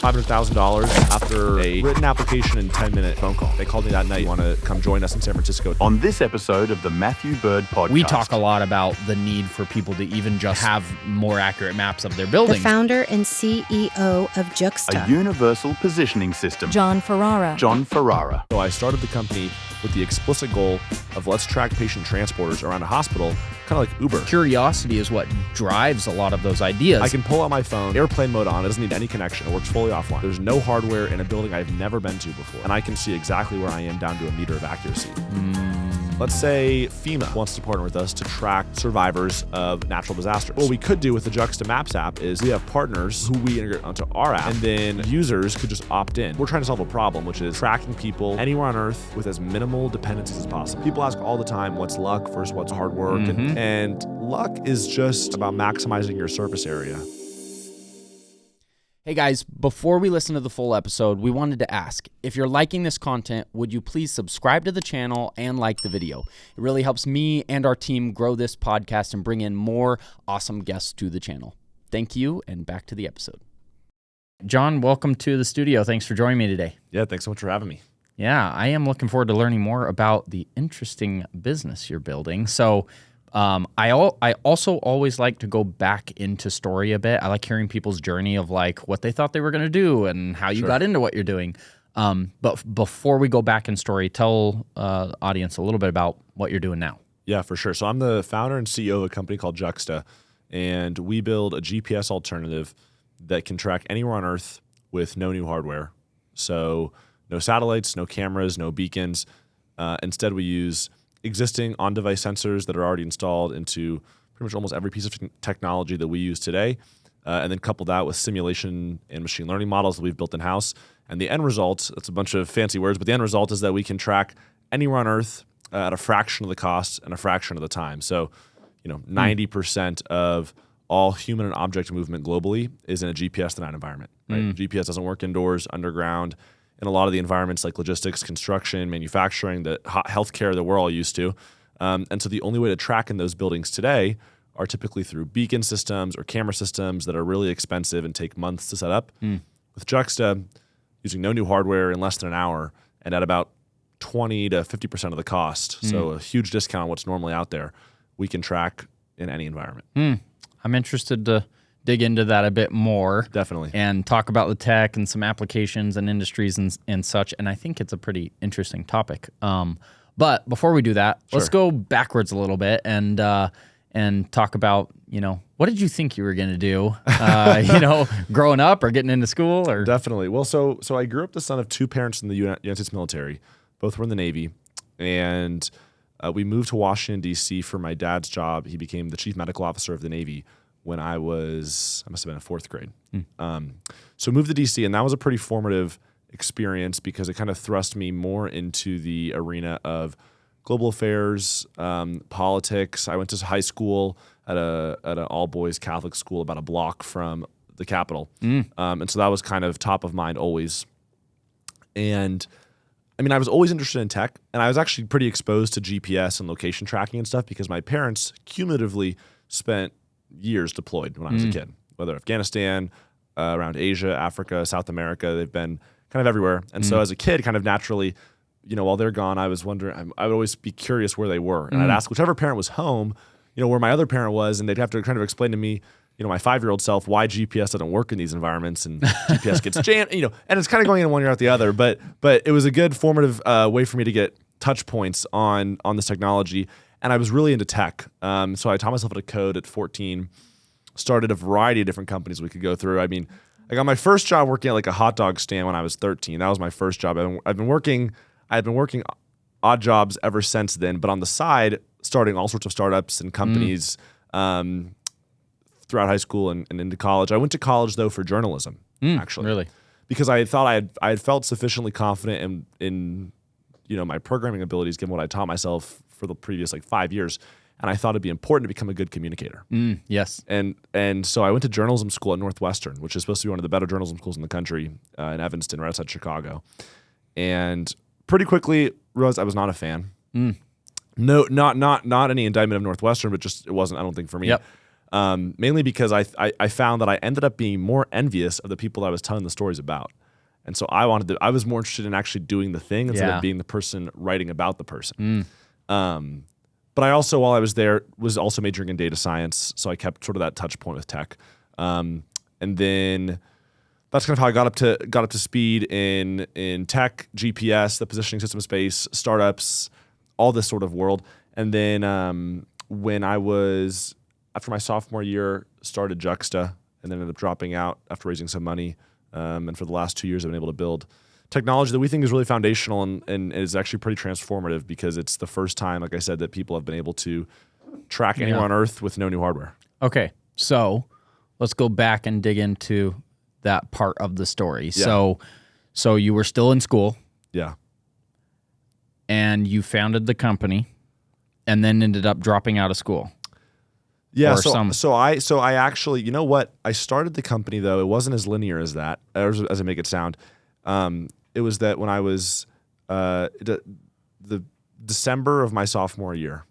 $500,000 after a written application and 10-minute phone call. They called me that night. Want to come join us in San Francisco? On this episode of the Matthew Byrd podcast, we talk a lot about the need for people to even just have more accurate maps of their buildings. The founder and CEO of Juxta. A universal positioning system. John Ferrara. John Ferrara. So I started the company with the explicit goal of let's track patient transporters around a hospital, kind of like Uber. Curiosity is what drives a lot of those ideas. I can pull out my phone, airplane mode on, it doesn't need any connection, it works fully offline. There's no hardware in a building I've never been to before, and I can see exactly where I am down to a meter of accuracy. Let's say FEMA wants to partner with us to track survivors of natural disasters. What we could do with the Juxta Maps app is we have partners who we integrate onto our app, and then users could just opt in. We're trying to solve a problem, which is tracking people anywhere on Earth with as minimal dependencies as possible. People ask all the time, what's luck versus what's hard work? And luck is just about maximizing your surface area. Hey guys, before we listen to the full episode, we wanted to ask, if you're liking this content, would you please subscribe to the channel and like the video? It really helps me and our team grow this podcast and bring in more awesome guests to the channel. Thank you, and back to the episode. John, welcome to the studio. Thanks for joining me today. Yeah, thanks so much for having me. Yeah, I am looking forward to learning more about the interesting business you're building. So I also always like to go back into story a bit. I like hearing people's journey of like what they thought they were going to do and how you got into what you're doing. But before we go back in story, tell the audience a little bit about what you're doing now. Yeah, for sure. So I'm the founder and CEO of a company called Juxta, and we build a GPS alternative that can track anywhere on Earth with no new hardware. So no satellites, no cameras, no beacons. Instead, we use existing on-device sensors that are already installed into pretty much almost every piece of technology that we use today, and then couple that with simulation and machine learning models that we've built in-house. And the end result, that's a bunch of fancy words, but the end result is that we can track anywhere on Earth at a fraction of the cost and a fraction of the time. So, 90% of all human and object movement globally is in a GPS-denied environment. Right? GPS doesn't work indoors, underground, in a lot of the environments like logistics, construction, manufacturing, the healthcare that we're all used to. And so the only way to track in those buildings today are typically through beacon systems or camera systems that are really expensive and take months to set up. With Juxta, using no new hardware in less than an hour and at about 20 to 50% of the cost, so a huge discount on what's normally out there, we can track in any environment. I'm interested to dig into that a bit more. Definitely. And talk about the tech and some applications and industries and such. And I think it's a pretty interesting topic. But before we do that, let's go backwards a little bit and talk about, what did you think you were going to do, growing up or getting into school? Or Definitely. Well, so I grew up the son of two parents in the United States military. Both were in the Navy. And we moved to Washington, D.C. for my dad's job. He became the chief medical officer of the Navy when I must have been in fourth grade. So moved to DC, and that was a pretty formative experience because it kind of thrust me more into the arena of global affairs, politics. I went to high school at an all-boys Catholic school about a block from the Capitol. And so that was kind of top of mind always. And I was always interested in tech, and I was actually pretty exposed to GPS and location tracking and stuff because my parents cumulatively spent years deployed when I was a kid, whether Afghanistan, around Asia, Africa, South America. They've been kind of everywhere. And so as a kid, kind of naturally, while they're gone, I was wondering, I would always be curious where they were. And I'd ask whichever parent was home, where my other parent was, and they'd have to kind of explain to me, my 5-year-old self, why GPS doesn't work in these environments and GPS gets jammed, and it's kind of going in one ear out the other. But it was a good formative way for me to get touch points on this technology. And I was really into tech. So I taught myself how to code at 14, started a variety of different companies we could go through. I got my first job working at like a hot dog stand when I was 13. That was my first job. I've been working odd jobs ever since then, but on the side, starting all sorts of startups and companies throughout high school and into college. I went to college though for journalism, actually. Really? Because I thought I had felt sufficiently confident in my programming abilities given what I taught myself for the previous 5 years, and I thought it'd be important to become a good communicator. Yes. And so I went to journalism school at Northwestern, which is supposed to be one of the better journalism schools in the country, in Evanston, right outside Chicago. And pretty quickly realized I was not a fan. No, not any indictment of Northwestern, but just it wasn't, I don't think, for me. Yep. Mainly because I found that I ended up being more envious of the people that I was telling the stories about. And so I was more interested in actually doing the thing instead of being the person writing about the person. But I also, while I was there, was also majoring in data science. So I kept sort of that touch point with tech. And then that's kind of how I got up to speed in tech, GPS, the positioning system space, startups, all this sort of world. And then when I was, after my sophomore year, started Juxta and then ended up dropping out after raising some money. And for the last 2 years, I've been able to build technology that we think is really foundational and is actually pretty transformative because it's the first time, like I said, that people have been able to track anywhere on Earth with no new hardware. Okay, so let's go back and dig into that part of the story. Yeah. So you were still in school. Yeah. And you founded the company and then ended up dropping out of school. Yeah, Or so I actually, you know what? I started the company though. It wasn't as linear as that, as I make it sound. It was that when I was the December of my sophomore year,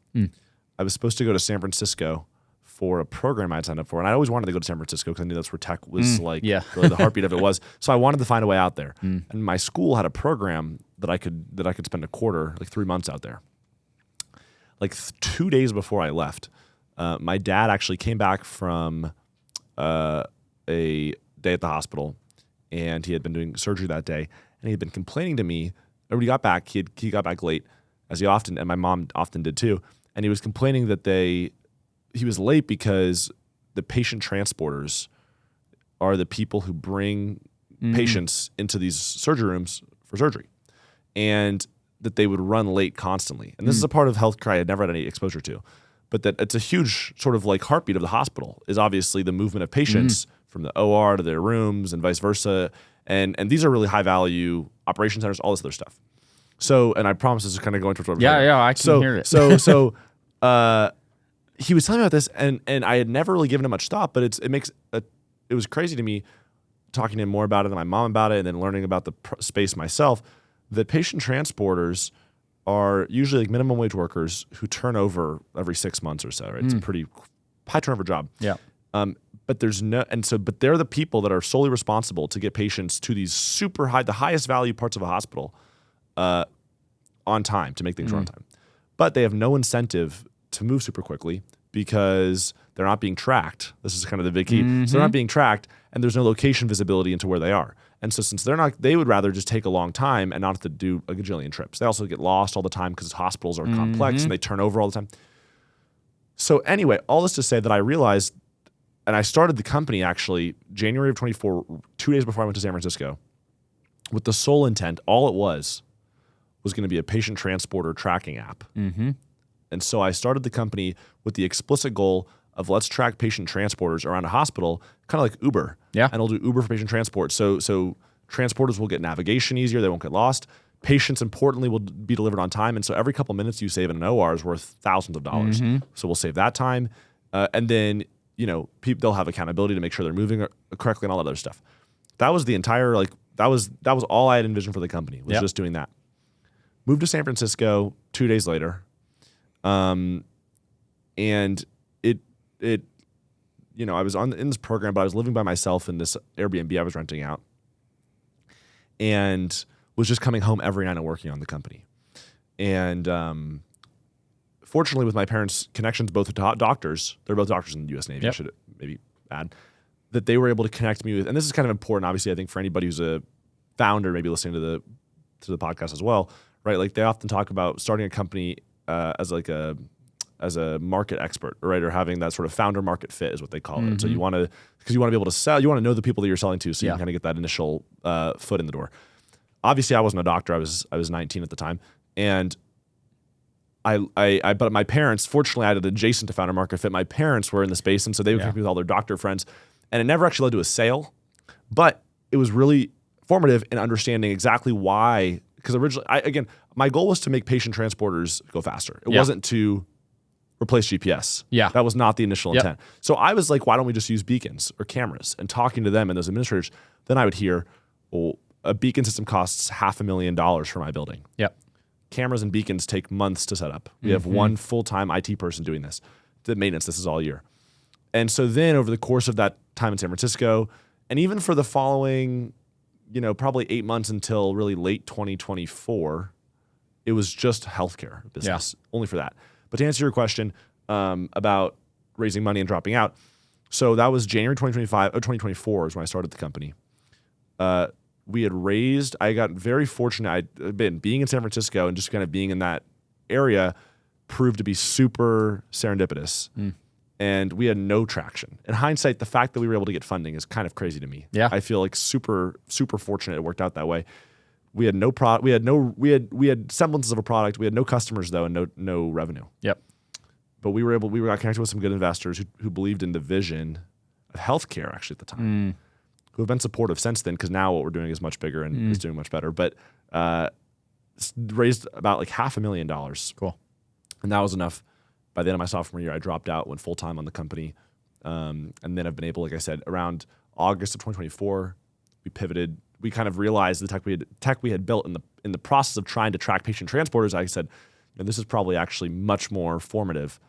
I was supposed to go to San Francisco for a program I'd signed up for, and I always wanted to go to San Francisco because I knew that's where tech was really the heartbeat of it was. So I wanted to find a way out there, and my school had a program that I could spend a quarter, like 3 months out there. Like 2 days before I left. My dad actually came back from a day at the hospital, and he had been doing surgery that day, and he had been complaining to me. When he got back, he got back late, as he often, and my mom often did too, and he was complaining that he was late because the patient transporters are the people who bring patients into these surgery rooms for surgery, and that they would run late constantly. And this is a part of healthcare I had never had any exposure to. But that it's a huge sort of like heartbeat of the hospital is obviously the movement of patients from the OR to their rooms and vice versa. And these are really high value operation centers, all this other stuff. So, and I promise this is kind of going towards what I'm talking about. I can hear it. So he was telling me about this and I had never really given it much thought, but it was crazy to me talking to him more about it than my mom about it and then learning about the space myself, that patient transporters are usually like minimum wage workers who turn over every 6 months or so, right? It's a pretty high turnover job. Yeah. But but they're the people that are solely responsible to get patients to these super high, the highest value parts of a hospital, on time, to make things run on time. But they have no incentive to move super quickly because they're not being tracked. This is kind of the big key. So they're not being tracked and there's no location visibility into where they are. And so since they're not, they would rather just take a long time and not have to do a gajillion trips. They also get lost all the time because hospitals are complex and they turn over all the time. So anyway, all this to say that I realized, and I started the company actually January of 24, 2 days before I went to San Francisco, with the sole intent, all it was going to be a patient transporter tracking app. And so I started the company with the explicit goal of let's track patient transporters around a hospital, kind of like Uber. Yeah. And we'll do Uber for patient transport. So transporters will get navigation easier. They won't get lost. Patients, importantly, will be delivered on time. And so every couple minutes you save in an OR is worth thousands of dollars. So we'll save that time. And then, they'll have accountability to make sure they're moving correctly and all that other stuff. That was the entire, that was all I had envisioned for the company, was just doing that. Moved to San Francisco 2 days later. And I was in this program, but I was living by myself in this Airbnb I was renting out, and was just coming home every night and working on the company. And fortunately, with my parents' connections, both to doctors, they're both doctors in the U.S. Navy. I should maybe add that they were able to connect me with, and this is kind of important, obviously, I think for anybody who's a founder, maybe listening to the podcast as well, right? Like they often talk about starting a company as a market expert, right? Or having that sort of founder market fit is what they call it. So you want to be able to sell, you want to know the people that you're selling to, so you can kind of get that initial foot in the door. Obviously, I wasn't a doctor. I was 19 at the time, and but my parents, fortunately, I had adjacent to founder market fit. My parents were in the space, and so they would connect me with all their doctor friends, and it never actually led to a sale, but it was really formative in understanding exactly why. Because originally, my goal was to make patient transporters go faster. It wasn't to replace GPS. Yeah. That was not the initial intent. So I was like, why don't we just use beacons or cameras? And talking to them and those administrators, then I would hear, well, a beacon system costs $500,000 for my building. Yep. Cameras and beacons take months to set up. We have one full-time IT person doing this. The maintenance, this is all year. And so then over the course of that time in San Francisco, and even for the following, probably 8 months until really late 2024, it was just healthcare business, only for that. But to answer your question about raising money and dropping out, so that was January 2024 is when I started the company. We had raised, I got very fortunate. Being in San Francisco and just kind of being in that area proved to be super serendipitous. And we had no traction. In hindsight, the fact that we were able to get funding is kind of crazy to me. Yeah. I feel like super, super fortunate it worked out that way. We had no product. We had semblances of a product. We had no customers though, and no revenue. Yep. But we got connected with some good investors who believed in the vision of healthcare actually at the time, who have been supportive since then, because now what we're doing is much bigger and is doing much better. But raised about like $500,000. Cool. And that was enough. By the end of my sophomore year, I dropped out, went full-time on the company. And then I've been able, like I said, around August of 2024, we pivoted. We kind of realized the tech we had built in the process of trying to track patient transporters. I said, this is probably actually much more formative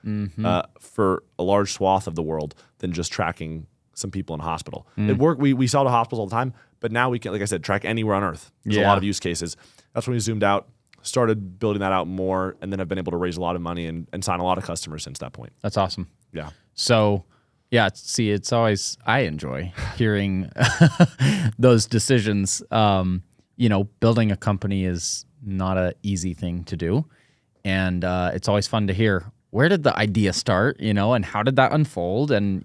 for a large swath of the world than just tracking some people in a hospital. It worked. We sell to hospitals all the time, but now we can, like I said, track anywhere on earth. There's a lot of use cases. That's when we zoomed out, started building that out more, and then I've been able to raise a lot of money and sign a lot of customers since that point. That's awesome. Yeah. So, it's always, I enjoy hearing those decisions. Building a company is not an easy thing to do. And it's always fun to hear, where did the idea start, and how did that unfold? And,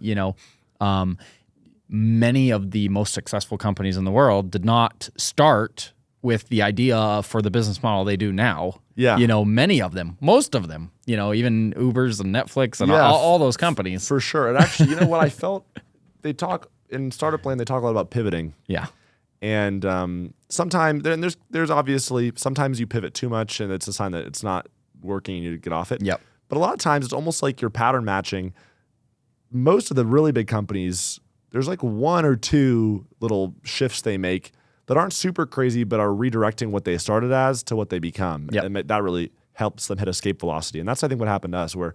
many of the most successful companies in the world did not start with the idea for the business model they do now. Yeah. Many of them, most of them, even Ubers and Netflix and all those companies. For sure. And actually, what I felt, they talk in Startup Land, they talk a lot about pivoting. Yeah. And sometimes, there's obviously, sometimes you pivot too much and it's a sign that it's not working and you get off it. Yep. But a lot of times it's almost like you're pattern matching. Most of the really big companies, there's like one or two little shifts they make that aren't super crazy, but are redirecting what they started as to what they become. Yep. And that really helps them hit escape velocity. And that's, I think, what happened to us, where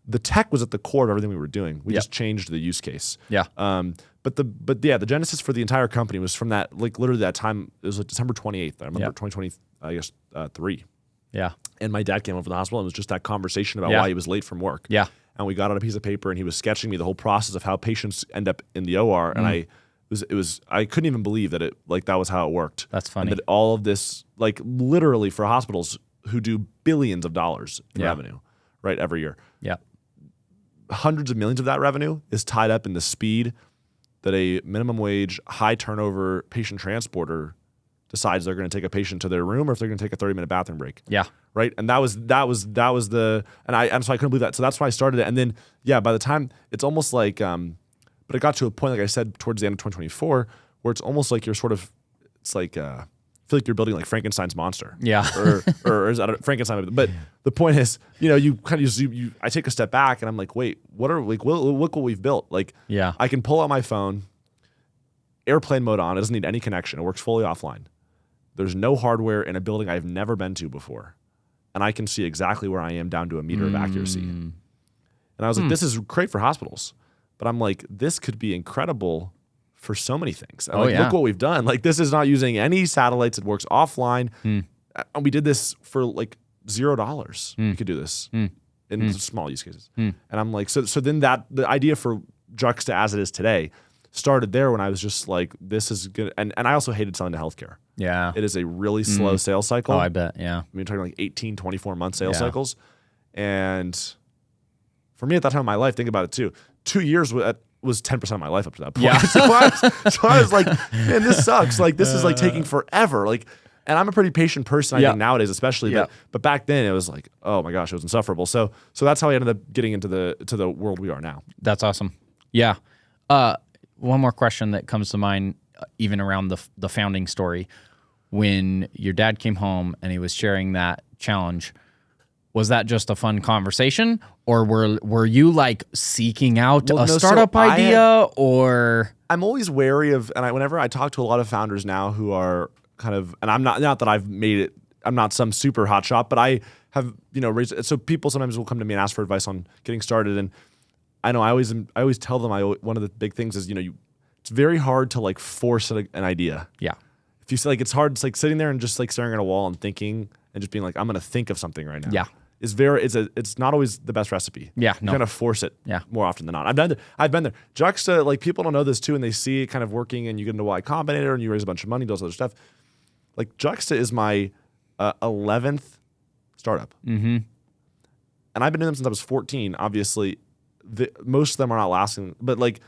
the tech was at the core of everything we were doing. We just changed the use case. Yeah. But the genesis for the entire company was from that, like literally that time. It was like December 28th. I remember 2020, I guess, 3. Yeah. And my dad came home from the hospital, and it was just that conversation about why he was late from work. Yeah. And we got on a piece of paper, and he was sketching me the whole process of how patients end up in the OR. And I couldn't even believe that that was how it worked. That's funny. And that all of this, like literally for hospitals who do billions of dollars in revenue, right, every year. Yeah. Hundreds of millions of that revenue is tied up in the speed that a minimum wage, high turnover patient transporter decides they're going to take a patient to their room, or if they're going to take a 30-minute bathroom break. Yeah. Right. And that was the, and so I couldn't believe that. So that's why I started it. And then, by the time, it's almost like, but it got to a point, like I said, towards the end of 2024, where it's almost like you're sort of, it's like, I feel like you're building like Frankenstein's monster. Yeah. or is that Frankenstein? But the point is, you kind of I take a step back and I'm like, wait, look what we've built. Like, I can pull out my phone, airplane mode on. It doesn't need any connection. It works fully offline. There's no hardware in a building I've never been to before. And I can see exactly where I am down to a meter of accuracy. And I was like, this is great for hospitals. But I'm like, this could be incredible for so many things. And look what we've done. Like, this is not using any satellites. It works offline. And we did this for like $0. We could do this in small use cases. And I'm like, so then the idea for Juxta as it is today started there, when I was just like, this is good. And I also hated selling to healthcare. Yeah. It is a really slow sales cycle. Oh, I bet. Yeah. I mean, talking like 18, 24-month sales cycles. And for me at that time in my life, think about it too. 2 years was 10% of my life up to that point. Yeah. so I was like, man, this sucks. Like, this is like taking forever. Like, and I'm a pretty patient person, I think nowadays, especially. But back then it was like, oh my gosh, it was insufferable. So that's how I ended up getting into the world we are now. That's awesome. Yeah. One more question that comes to mind, even around the founding story. When your dad came home and he was sharing that challenge, was that just a fun conversation, or were you like seeking out a startup idea? Or I'm always wary of, and whenever I talk to a lot of founders now who are kind of, and I'm not that I've made it, I'm not some super hot shot, but I have raised. So people sometimes will come to me and ask for advice on getting started, and I know I always tell them one of the big things is, it's very hard to like force an idea. Yeah. If you say like it's hard, it's like sitting there and just like staring at a wall and thinking and just being like, I'm gonna think of something right now. Yeah. It's not always the best recipe. Yeah, You no. kind of force it Yeah. more often than not. I've been there. Juxta, like people don't know this too, and they see it kind of working and you get into Y Combinator and you raise a bunch of money, do all this other stuff. Like Juxta is my 11th startup. Mm-hmm. And I've been doing them since I was 14. Obviously, most of them are not lasting, but like,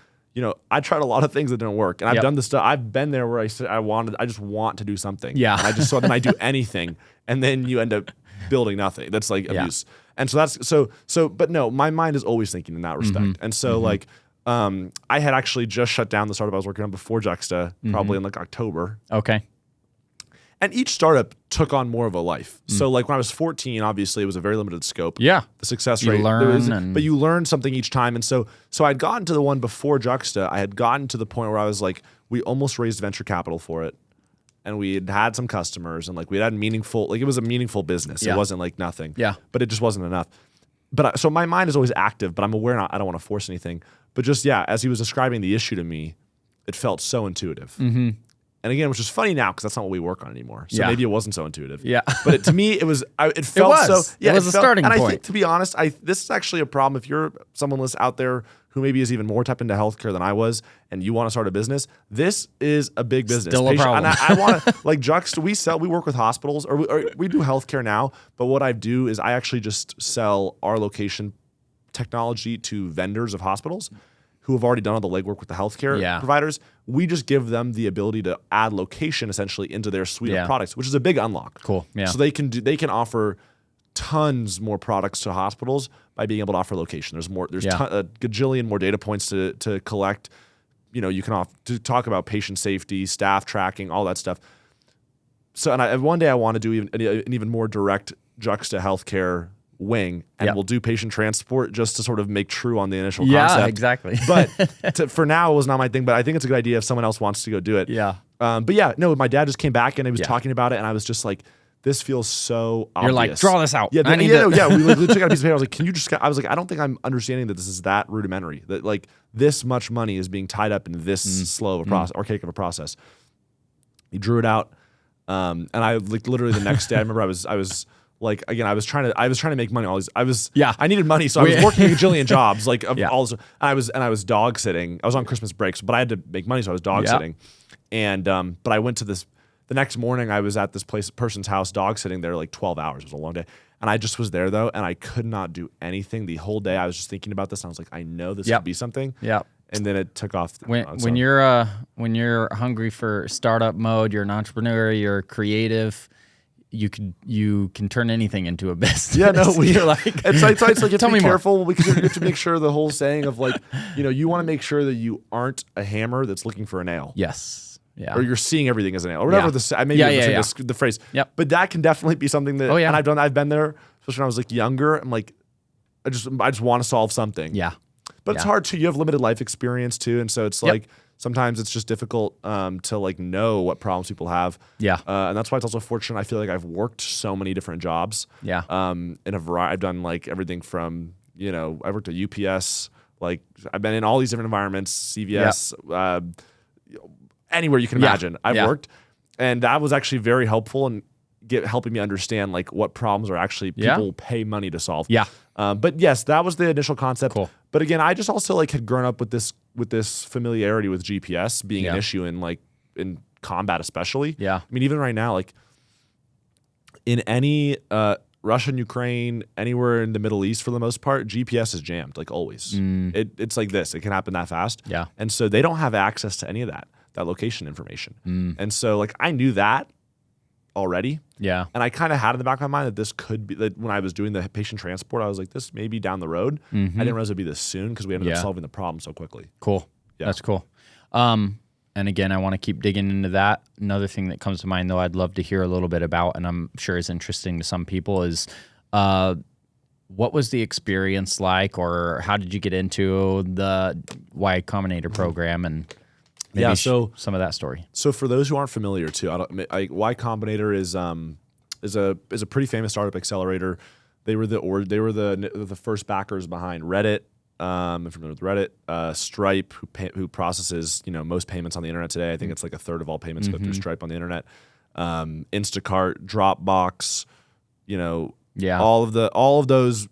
I tried a lot of things that didn't work, and I've done the stuff. I've been there where I said I just want to do something. Yeah. And I just saw then I do anything, and then you end up building nothing. That's like abuse. And so that's so. But no, my mind is always thinking in that respect. And so like, I had actually just shut down the startup I was working on before Juxta, probably in like October. Okay. And each startup took on more of a life. So like when I was 14, obviously it was a very limited scope. Yeah. The success You rate. learn but you learn something each time. And so I'd gotten to the one before Juxta. I had gotten to the point where I was like, we almost raised venture capital for it. And we had some customers and like we had meaningful, like it was a meaningful business. Yeah. It wasn't like nothing. Yeah. But it just wasn't enough. But so my mind is always active, but I'm aware I don't want to force anything. But just, as he was describing the issue to me, it felt so intuitive. Mm-hmm. And again, which is funny now because that's not what we work on anymore. So Yeah. maybe it wasn't so intuitive. Yeah. But to me, it was. It felt was. so. Yeah, It was a felt, starting and point. I think, to be honest, this is actually a problem. If you're someone out there who maybe is even more tapped into healthcare than I was, and you want to start a business, this is a big business. Still a problem. And I want to like Juxta. We work with hospitals, or we do healthcare now. But what I do is I actually just sell our location technology to vendors of hospitals who have already done all the legwork with the healthcare providers. We just give them the ability to add location essentially into their suite of products, which is a big unlock. Cool. Yeah. So they can offer tons more products to hospitals by being able to offer location. There's a gajillion more data points to collect. You can to talk about patient safety, staff tracking, all that stuff. So, and one day I want to do an even more direct Juxta healthcare wing, and we'll do patient transport just to sort of make true on the initial concept. Yeah, exactly. But for now, it was not my thing. But I think it's a good idea if someone else wants to go do it. Yeah. But yeah, no, my dad just came back and he was talking about it, and I was just like, this feels so obvious. You're like, draw this out. Yeah, I need to- we literally took out a piece of paper. I was like, can you just? I was like, I don't think I'm understanding that this is that rudimentary. That like this much money is being tied up in this slow of a process, archaic of a process. He drew it out, and I like literally the next day. I remember I was like, again, I was trying to make money. I needed money, so I was working a gajillion jobs, like all this, and I was dog sitting. I was on Christmas breaks, but I had to make money, so I was dog sitting. And but I went to this. The next morning, I was at this person's house, dog sitting there like 12 hours. It was a long day. And I just was there, though, and I could not do anything. The whole day, I was just thinking about this, and I was like, I know this could be something. Yeah. And then it took off. When you're hungry for startup mode, you're an entrepreneur, you're creative, you can turn anything into a business. Yeah, no, you're like, it's like you have Tell to me be more. careful because you have to make sure the whole saying of like, you want to make sure that you aren't a hammer that's looking for a nail. yes. Yeah. Or you're seeing everything as a nail, or whatever the phrase. Yep. But that can definitely be something that. Oh, yeah. And I've been there, especially when I was like younger. I'm like, I just want to solve something. Yeah. But it's hard too. You have limited life experience too, and so it's like sometimes it's just difficult to like know what problems people have. Yeah. And that's why it's also fortunate. I feel like I've worked so many different jobs. Yeah. In a variety, I've done like everything from I worked at UPS. Like I've been in all these different environments. CVS. Anywhere you can imagine, I've worked, and that was actually very helpful in helping me understand like what problems are actually people pay money to solve. Yeah. But yes, that was the initial concept. Cool. But again, I just also like had grown up with this familiarity with GPS being an issue in combat, especially. Yeah. I mean, even right now, like in any Russia and Ukraine, anywhere in the Middle East, for the most part, GPS is jammed, like always. It's like this. It can happen that fast. Yeah. And so they don't have access to any of that location information. And so like I knew that already. Yeah. And I kind of had in the back of my mind that this could be, that when I was doing the patient transport, I was like, this may be down the road. I didn't realize it'd be this soon because we ended up solving the problem so quickly. Cool. Yeah. That's cool. And again, I want to keep digging into that. Another thing that comes to mind, though, I'd love to hear a little bit about, and I'm sure is interesting to some people, is what was the experience like, or how did you get into the Y Combinator program, and maybe some of that story. So for those who aren't familiar, too, Y Combinator is a pretty famous startup accelerator. They were the first backers behind Reddit, if you're familiar with Reddit, Stripe, who processes most payments on the internet today. I think it's like a third of all payments go through Stripe on the internet. Instacart, Dropbox, all of those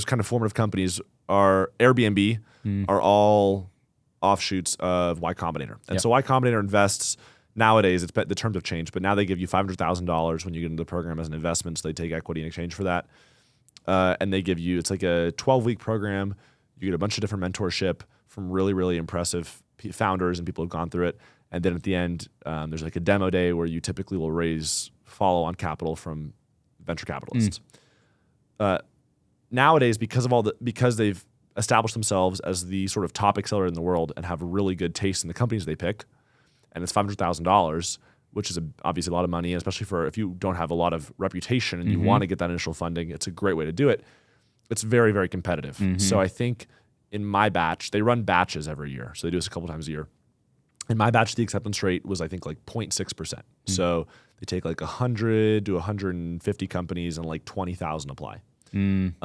kind of formative companies are Airbnb are all offshoots of Y Combinator. And so Y Combinator invests nowadays, the terms have changed, but now they give you $500,000 when you get into the program as an investment. So they take equity in exchange for that. And they give you, it's like a 12-week program. You get a bunch of different mentorship from really, really impressive founders and people who've gone through it. And then at the end, there's like a demo day where you typically will raise follow-on capital from venture capitalists. Nowadays, because they've established themselves as the sort of top accelerator in the world and have a really good taste in the companies they pick, and it's $500,000, which is obviously a lot of money, especially for if you don't have a lot of reputation and you want to get that initial funding, it's a great way to do it. It's very, very competitive. So I think in my batch, they run batches every year. So they do this a couple times a year. In my batch, the acceptance rate was, I think, like 0.6%. So they take like 100 to 150 companies and like 20,000 apply. And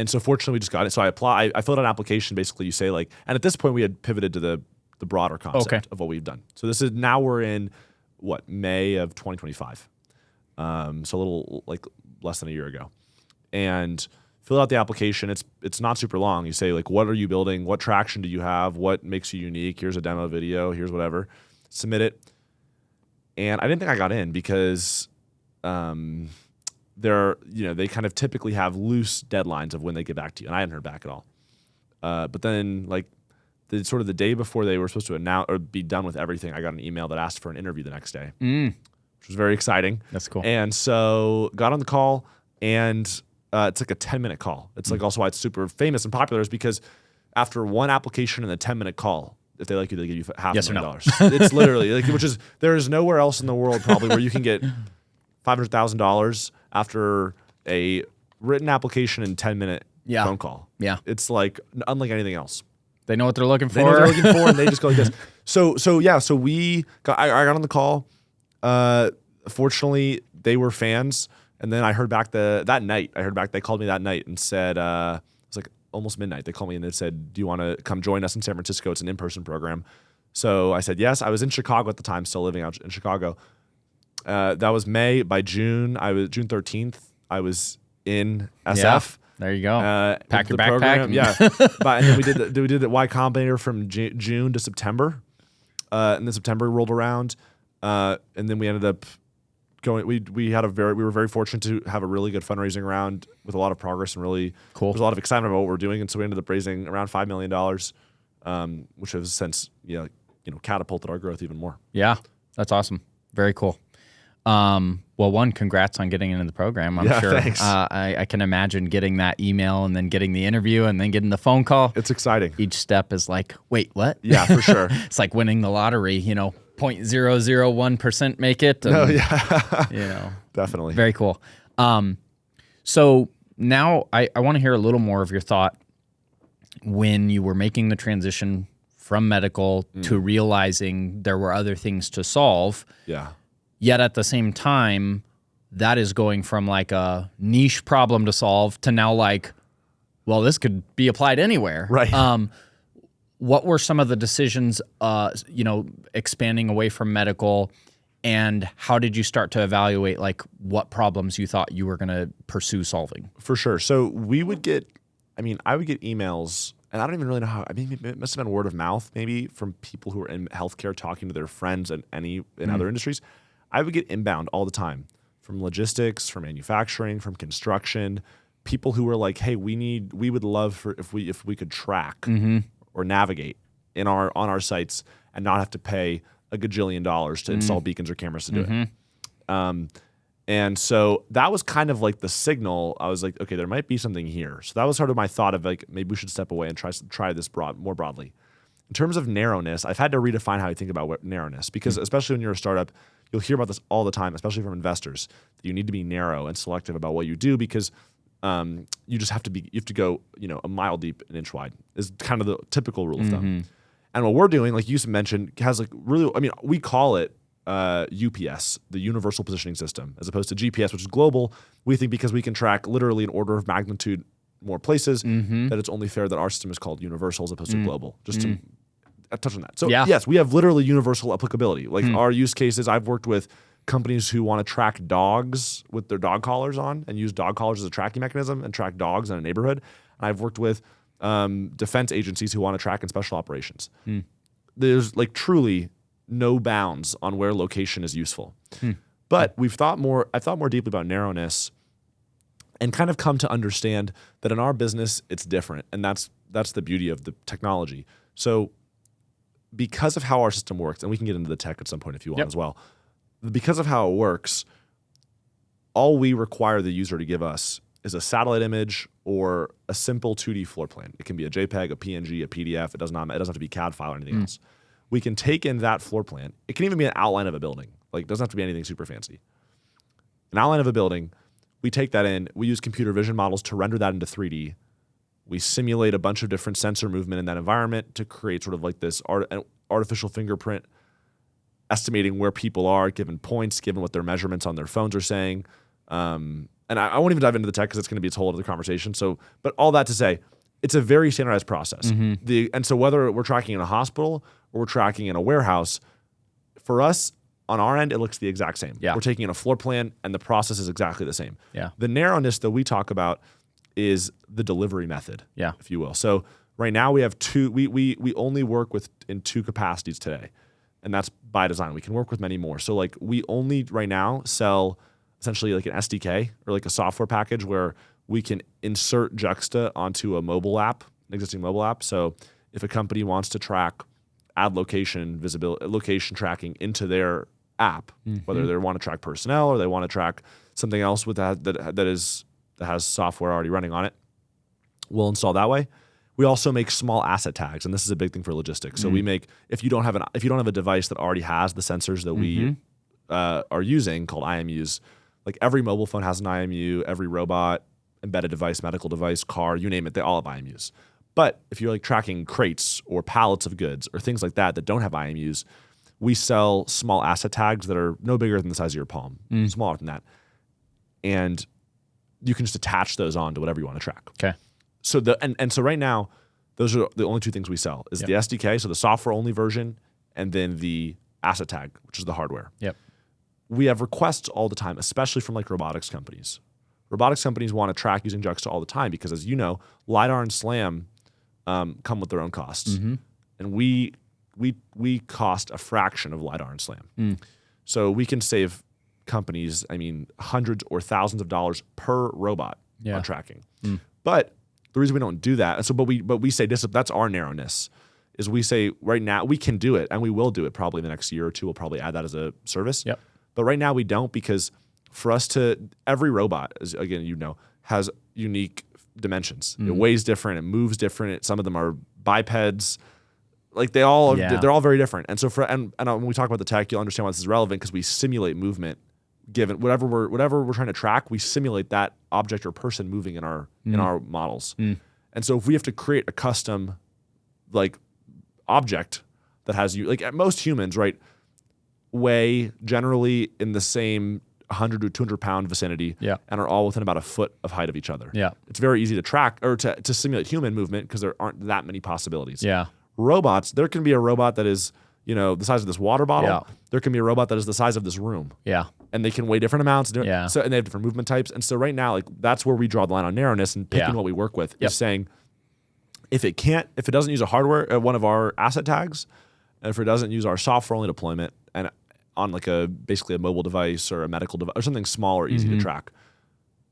so fortunately, we just got it. So I filled out an application. Basically, you say like, and at this point, we had pivoted to the broader concept of what we've done. So this is now we're in May of 2025. So a little like less than a year ago, and fill out the application. It's not super long. You say like, what are you building? What traction do you have? What makes you unique? Here's a demo video. Here's whatever. Submit it. And I didn't think I got in because they kind of typically have loose deadlines of when they get back to you, and I hadn't heard back at all. But then like the day before they were supposed to announce or be done with everything, I got an email that asked for an interview the next day, which was very exciting. That's cool. And so got on the call, and it's like a 10-minute call. It's like also why it's super famous and popular is because after one application and a 10-minute call, if they like you, they give you $500,000. It's literally there is nowhere else in the world probably where you can get $500,000 after a written application and 10-minute phone call. Yeah, it's like unlike anything else. They know what they're looking for. They know what they're looking for, and they just go like this. So I got on the call. Fortunately, they were fans, and then I heard back that night. They called me that night and said, it was like almost midnight. They called me and they said, "Do you want to come join us in San Francisco? It's an in-person program." So I said yes. I was in Chicago at the time, still living out in Chicago. That was May. By June 13th. I was in SF. Yeah. There you go. Pack your backpack. Program. Yeah. And then we did the Y Combinator from June to September. And then September rolled around. And then we ended up going, we were very fortunate to have a really good fundraising round with a lot of progress and really cool. There's a lot of excitement about what we're doing. And so we ended up raising around $5 million, which has since, catapulted our growth even more. Yeah. That's awesome. Very cool. Well, one, congrats on getting into the program. I'm sure. Thanks. I can imagine getting that email and then getting the interview and then getting the phone call. It's exciting. Each step is like, wait, what? Yeah, for sure. It's like winning the lottery, 0.001% make it. And, definitely. Very cool. So now I want to hear a little more of your thought when you were making the transition from medical to realizing there were other things to solve. Yeah. Yet at the same time, that is going from like a niche problem to solve to now like, well, this could be applied anywhere. Right. What were some of the decisions, expanding away from medical, and how did you start to evaluate like what problems you thought you were going to pursue solving? For sure. So I would get emails, and I don't even really know how. I mean, it must have been word of mouth, maybe from people who are in healthcare talking to their friends and in other industries. I would get inbound all the time from logistics, from manufacturing, from construction, people who were like, "Hey, we would love if we could track or navigate on our sites and not have to pay a gajillion dollars to install beacons or cameras to do it." And so that was kind of like the signal. I was like, okay, there might be something here. So that was sort of my thought of like, maybe we should step away and try this more broadly. In terms of narrowness, I've had to redefine how I think about narrowness because especially when you're a startup, you'll hear about this all the time, especially from investors, that you need to be narrow and selective about what you do because you just have to go, a mile deep, an inch wide is kind of the typical rule of thumb. And what we're doing, like you mentioned, has like really, we call it UPS, the Universal Positioning System, as opposed to GPS, which is global. We think because we can track literally an order of magnitude more places, that it's only fair that our system is called universal as opposed to global. Just to touch on that. So yes, we have literally universal applicability. Like our use cases, I've worked with companies who want to track dogs with their dog collars on and use dog collars as a tracking mechanism and track dogs in a neighborhood. And I've worked with defense agencies who want to track in special operations. There's like truly no bounds on where location is useful. But I've thought more deeply about narrowness and kind of come to understand that in our business, it's different. And that's the beauty of the technology. So because of how our system works, and we can get into the tech at some point if you want as well, because of how it works, all we require the user to give us is a satellite image or a simple 2D floor plan. It can be a JPEG, a PNG, a PDF. It doesn't have to be CAD file or anything else. We can take in that floor plan. It can even be an outline of a building. Like, it doesn't have to be anything super fancy. An outline of a building, we take that in. We use computer vision models to render that into 3D. We simulate a bunch of different sensor movement in that environment to create sort of like this artificial fingerprint, estimating where people are at given points, given what their measurements on their phones are saying. And I won't even dive into the tech because it's going to be a whole other conversation. So, but all that to say, it's a very standardized process. And so whether we're tracking in a hospital or we're tracking in a warehouse, for us, on our end, it looks the exact same. We're taking in a floor plan and the process is exactly the same. The narrowness that we talk about is the delivery method, if you will. So right now we have we only work in two capacities today, and that's by design. We can work with many more. So like we only right now sell essentially like an SDK or like a software package where we can insert Juxta onto a mobile app, an existing mobile app. So if a company wants to add location visibility, location tracking into their app, whether they want to track personnel or they want to track something else with that has software already running on it, we'll install that way. We also make small asset tags, and this is a big thing for logistics. So we make if you don't have a device that already has the sensors that we are using called IMUs, like every mobile phone has an IMU, every robot, embedded device, medical device, car, you name it, they all have IMUs. But if you're like tracking crates or pallets of goods or things like that don't have IMUs, we sell small asset tags that are no bigger than the size of your palm, smaller than that, and you can just attach those on to whatever you want to track. Okay. So so right now, those are the only two things we sell is the SDK, so the software only version, and then the asset tag, which is the hardware. We have requests all the time, especially from like robotics companies. Robotics companies want to track using Juxta all the time because, as you know, LiDAR and SLAM come with their own costs, and we cost a fraction of LiDAR and SLAM. So we can save companies, hundreds or thousands of dollars per robot on tracking. But the reason we don't do that, but we say that's our narrowness, is we say right now we can do it and we will do it probably in the next year or two. We'll probably add that as a service. But right now we don't, because for us every robot, as again has unique dimensions. It weighs different, it moves different. Some of them are bipeds. Like they're all very different. And so and when we talk about the tech, you'll understand why this is relevant, because we simulate movement. Given whatever we're trying to track, we simulate that object or person moving in our models. And so if we have to create a custom like object that has like most humans, right, weigh generally in the same 100 to 200 pound vicinity, and are all within about a foot of height of each other. It's very easy to track or to simulate human movement because there aren't that many possibilities. Robots, there can be a robot that is the size of this water bottle. There can be a robot that is the size of this room. And they can weigh different amounts. So, and they have different movement types. And so right now, like that's where we draw the line on narrowness and picking what we work with. Is saying if it doesn't use a hardware, one of our asset tags, and if it doesn't use our software only deployment and on like basically a mobile device or a medical device or something small or easy to track,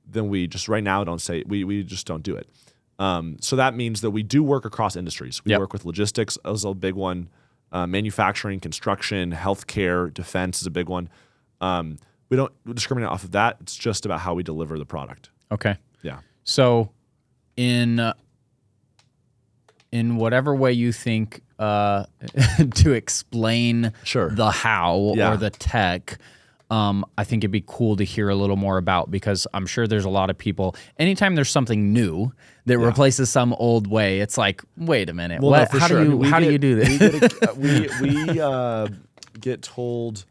then we just right now we just don't do it. So that means that we do work across industries. We work with logistics as a big one, manufacturing, construction, healthcare, defense is a big one. We don't discriminate off of that. It's just about how we deliver the product. Okay. Yeah. So in whatever way you think to explain the how or the tech, I think it'd be cool to hear a little more about, because I'm sure there's a lot of people, anytime there's something new that replaces some old way, it's like, wait a minute, well, how do you do this? We get told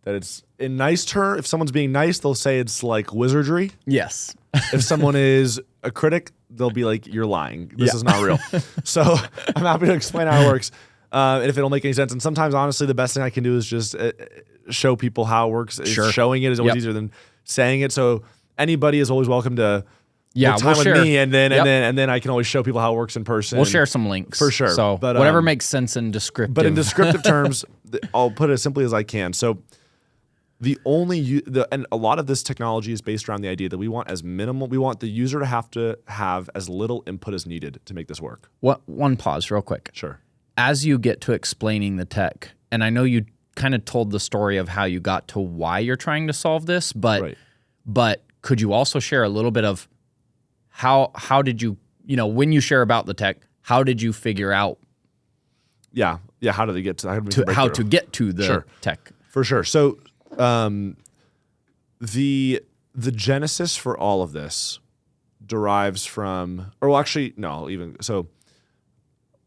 that it's in nice term. If someone's being nice, they'll say it's like wizardry. Yes. If someone is a critic, they'll be like, you're lying. This is not real. So I'm happy to explain how it works. And if it'll make any sense. And sometimes, honestly, the best thing I can do is just show people how it works. Showing it is always easier than saying it. So anybody is always welcome to book time with me, and then I can always show people how it works in person. We'll share some links for sure. So but, whatever makes sense in descriptive. But in descriptive terms, I'll put it as simply as I can. So and a lot of this technology is based around the idea that we want as minimal. We want the user to have as little input as needed to make this work. One pause, real quick. Sure. As you get to explaining the tech, and I know you kind of told the story of how you got to why you're trying to solve this, but could you also share a little bit of how did you, when you share about the tech, how did you figure out how did they get to the tech? For sure. So the genesis for all of this derives from,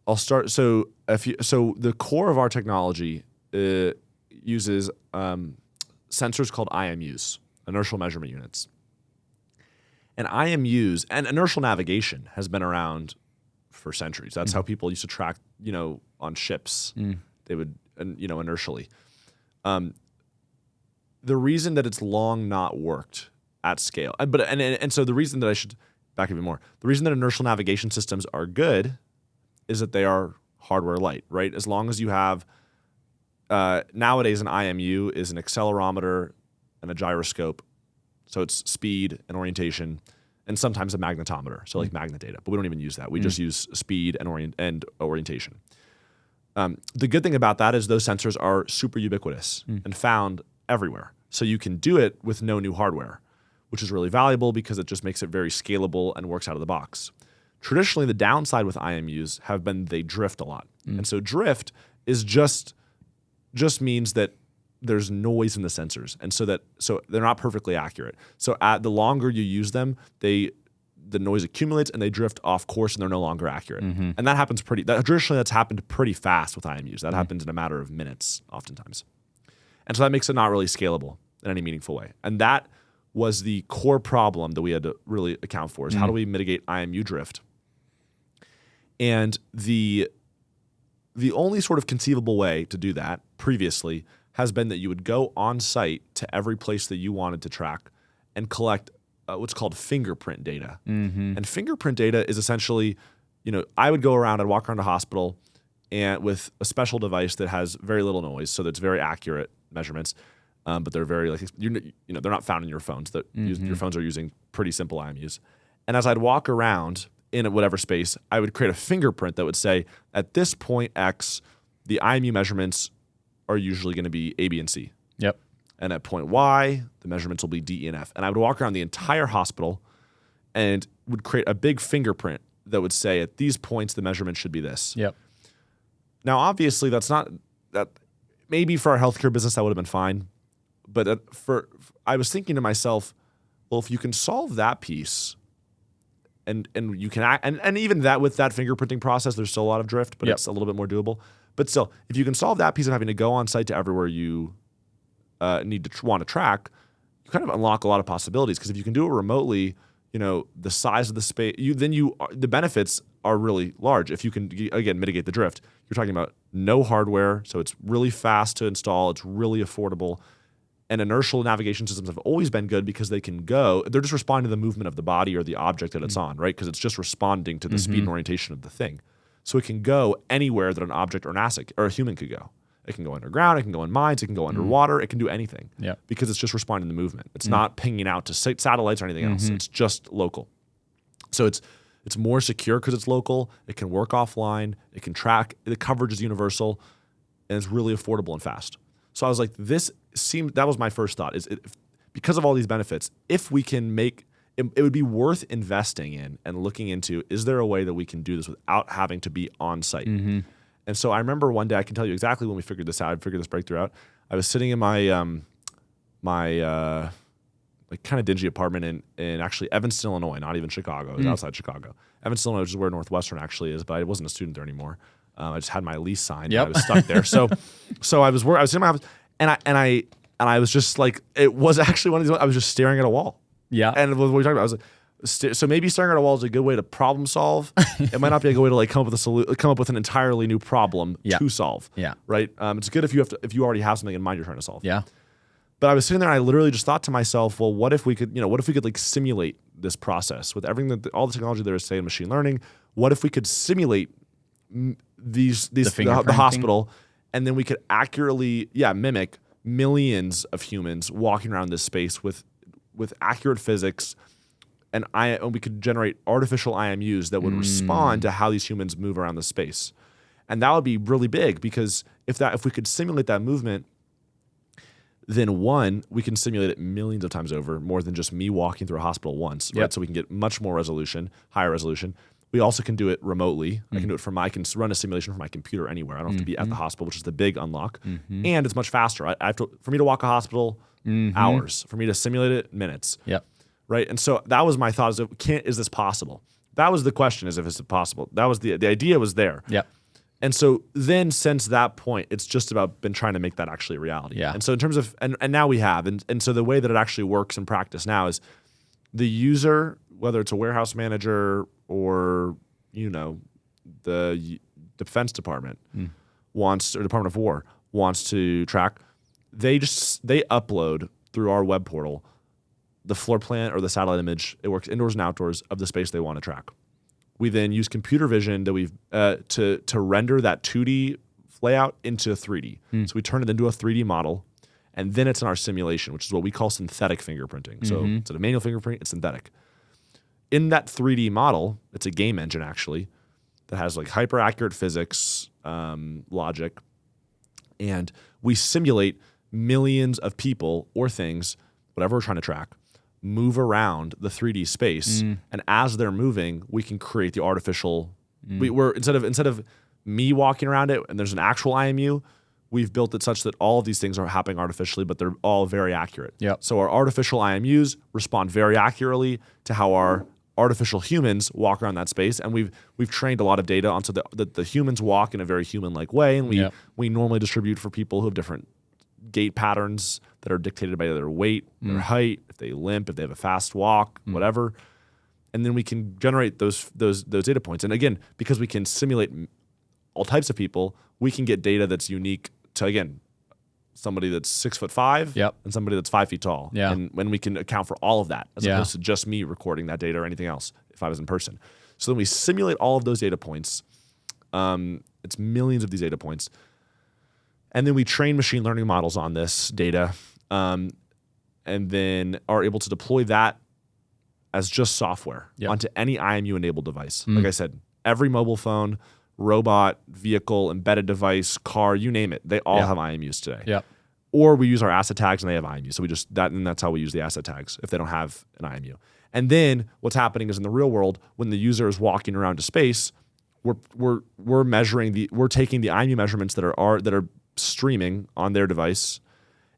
I'll start. So the core of our technology uses sensors called IMUs, inertial measurement units. And IMUs and inertial navigation has been around for centuries. That's how people used to track, on ships. They would, inertially. The reason that it's long not worked at scale, so the reason that I should back even more, the reason that inertial navigation systems are good is that they are hardware light, right? As long as you have, nowadays an IMU is an accelerometer and a gyroscope. So it's speed and orientation, and sometimes a magnetometer, so like magnet data. But we don't even use that. We just use speed and orientation. The good thing about that is those sensors are super ubiquitous and found everywhere. So you can do it with no new hardware, which is really valuable because it just makes it very scalable and works out of the box. Traditionally, the downside with IMUs have been they drift a lot. And so drift is just means that there's noise in the sensors, and so they're not perfectly accurate. So the longer you use them, the noise accumulates and they drift off course and they're no longer accurate. And that happens traditionally that's happened pretty fast with IMUs. That happens in a matter of minutes oftentimes. And so that makes it not really scalable in any meaningful way. And that was the core problem that we had to really account for is how do we mitigate IMU drift? And the only sort of conceivable way to do that previously has been that you would go on site to every place that you wanted to track and collect what's called fingerprint data. And fingerprint data is essentially, I would go around, I'd walk around a hospital and with a special device that has very little noise, so that's very accurate measurements, but they're very they're not found in your phones. Your phones are using pretty simple IMUs. And as I'd walk around in whatever space, I would create a fingerprint that would say, at this point X, the IMU measurements are usually going to be A, B, and C. Yep. And at point Y, the measurements will be D, E, and F. And I would walk around the entire hospital and would create a big fingerprint that would say, at these points, the measurement should be this. Yep. Now, obviously, that maybe for our healthcare business, that would have been fine. But I was thinking to myself, well, if you can solve that piece, and you can and even that with that fingerprinting process, there's still a lot of drift, but it's a little bit more doable. But still, if you can solve that piece of having to go on site to everywhere you want to track, you kind of unlock a lot of possibilities. Because if you can do it remotely, the size of the space, the benefits are really large. If you can again mitigate the drift, you're talking about no hardware, so it's really fast to install, it's really affordable. And inertial navigation systems have always been good because they're just responding to the movement of the body or the object that it's on, right? Because it's just responding to the speed and orientation of the thing. So it can go anywhere that an object or an asset or a human could go. It can go underground, it can go in mines, it can go underwater, it can do anything. Yeah. Because it's just responding to movement. It's not pinging out to satellites or anything else. It's just local. So it's more secure because it's local. It can work offline. It can track. The coverage is universal, and it's really affordable and fast. So I was like, that was my first thought, because of all these benefits, if we can make it would be worth investing in and looking into, is there a way that we can do this without having to be on site? And so I remember one day, I can tell you exactly when we figured this out. I figured this breakthrough out. I was sitting in my kind of dingy apartment in actually Evanston, Illinois, not even Chicago. It was outside Chicago. Evanston, Illinois, which is where Northwestern actually is, but I wasn't a student there anymore. I just had my lease signed. And I was stuck there. So I was in my house, and I was just like, it was actually one of these. I was just staring at a wall. Yeah. And what we talking about, I was like, So maybe staring at a wall is a good way to problem solve. It might not be a good way to like come up with an entirely new problem to solve. Yeah. Right. It's good if you already have something in mind you're trying to solve. Yeah. But I was sitting there and I literally just thought to myself, well, what if we could like simulate this process with everything all the technology there is today in machine learning? What if we could simulate the hospital, and then we could accurately mimic millions of humans walking around this space with accurate physics, and we could generate artificial IMUs that would respond to how these humans move around the space. And that would be really big, because if we could simulate that movement, then one, we can simulate it millions of times over, more than just me walking through a hospital once, right? So we can get much more resolution, higher resolution. We also can do it remotely. I can do it I can run a simulation from my computer anywhere. I don't have to be at the hospital, which is the big unlock. And it's much faster. For me to walk a hospital, hours. For me to simulate it, minutes. Yep. Right. And so that was my thought: is this possible? That was the question: is if it's possible. That was the idea was there. Yep. And so then, since that point, it's just about been trying to make that actually a reality. Yeah. And so in terms of and now we have, and so the way that it actually works in practice now is the user, whether it's a warehouse manager or the Defense Department or Department of War wants to track, they upload through our web portal the floor plan or the satellite image. It works indoors and outdoors of the space they want to track. We then use computer vision that we've to render that 2D layout into 3D. So we turn it into a 3D model, and then it's in our simulation, which is what we call synthetic fingerprinting. So instead of manual fingerprint, it's synthetic. In that 3D model, it's a game engine actually that has like hyper accurate physics, logic, and we simulate millions of people or things, whatever we're trying to track, move around the 3D space, and as they're moving, we can create the artificial. We're instead of me walking around it and there's an actual IMU, we've built it such that all of these things are happening artificially, but they're all very accurate. Yep. So our artificial IMUs respond very accurately to how our artificial humans walk around that space, and we've trained a lot of data on so that the humans walk in a very human-like way, and we normally distribute for people who have different gait patterns that are dictated by their weight, their height, if they limp, if they have a fast walk, whatever. And then we can generate those data points. And again, because we can simulate all types of people, we can get data that's unique to, again, somebody that's 6'5" and somebody that's 5 feet tall. Yeah. And when we can account for all of that, as opposed to just me recording that data or anything else if I was in person. So then we simulate all of those data points. It's millions of these data points. And then we train machine learning models on this data, and then are able to deploy that as just software onto any IMU-enabled device. Like I said, every mobile phone, robot, vehicle, embedded device, car, you name it, they all have IMUs today. Yep. Or we use our asset tags and they have IMUs. So that's how we use the asset tags if they don't have an IMU. And then what's happening is in the real world, when the user is walking around a space, we're taking the IMU measurements that are streaming on their device,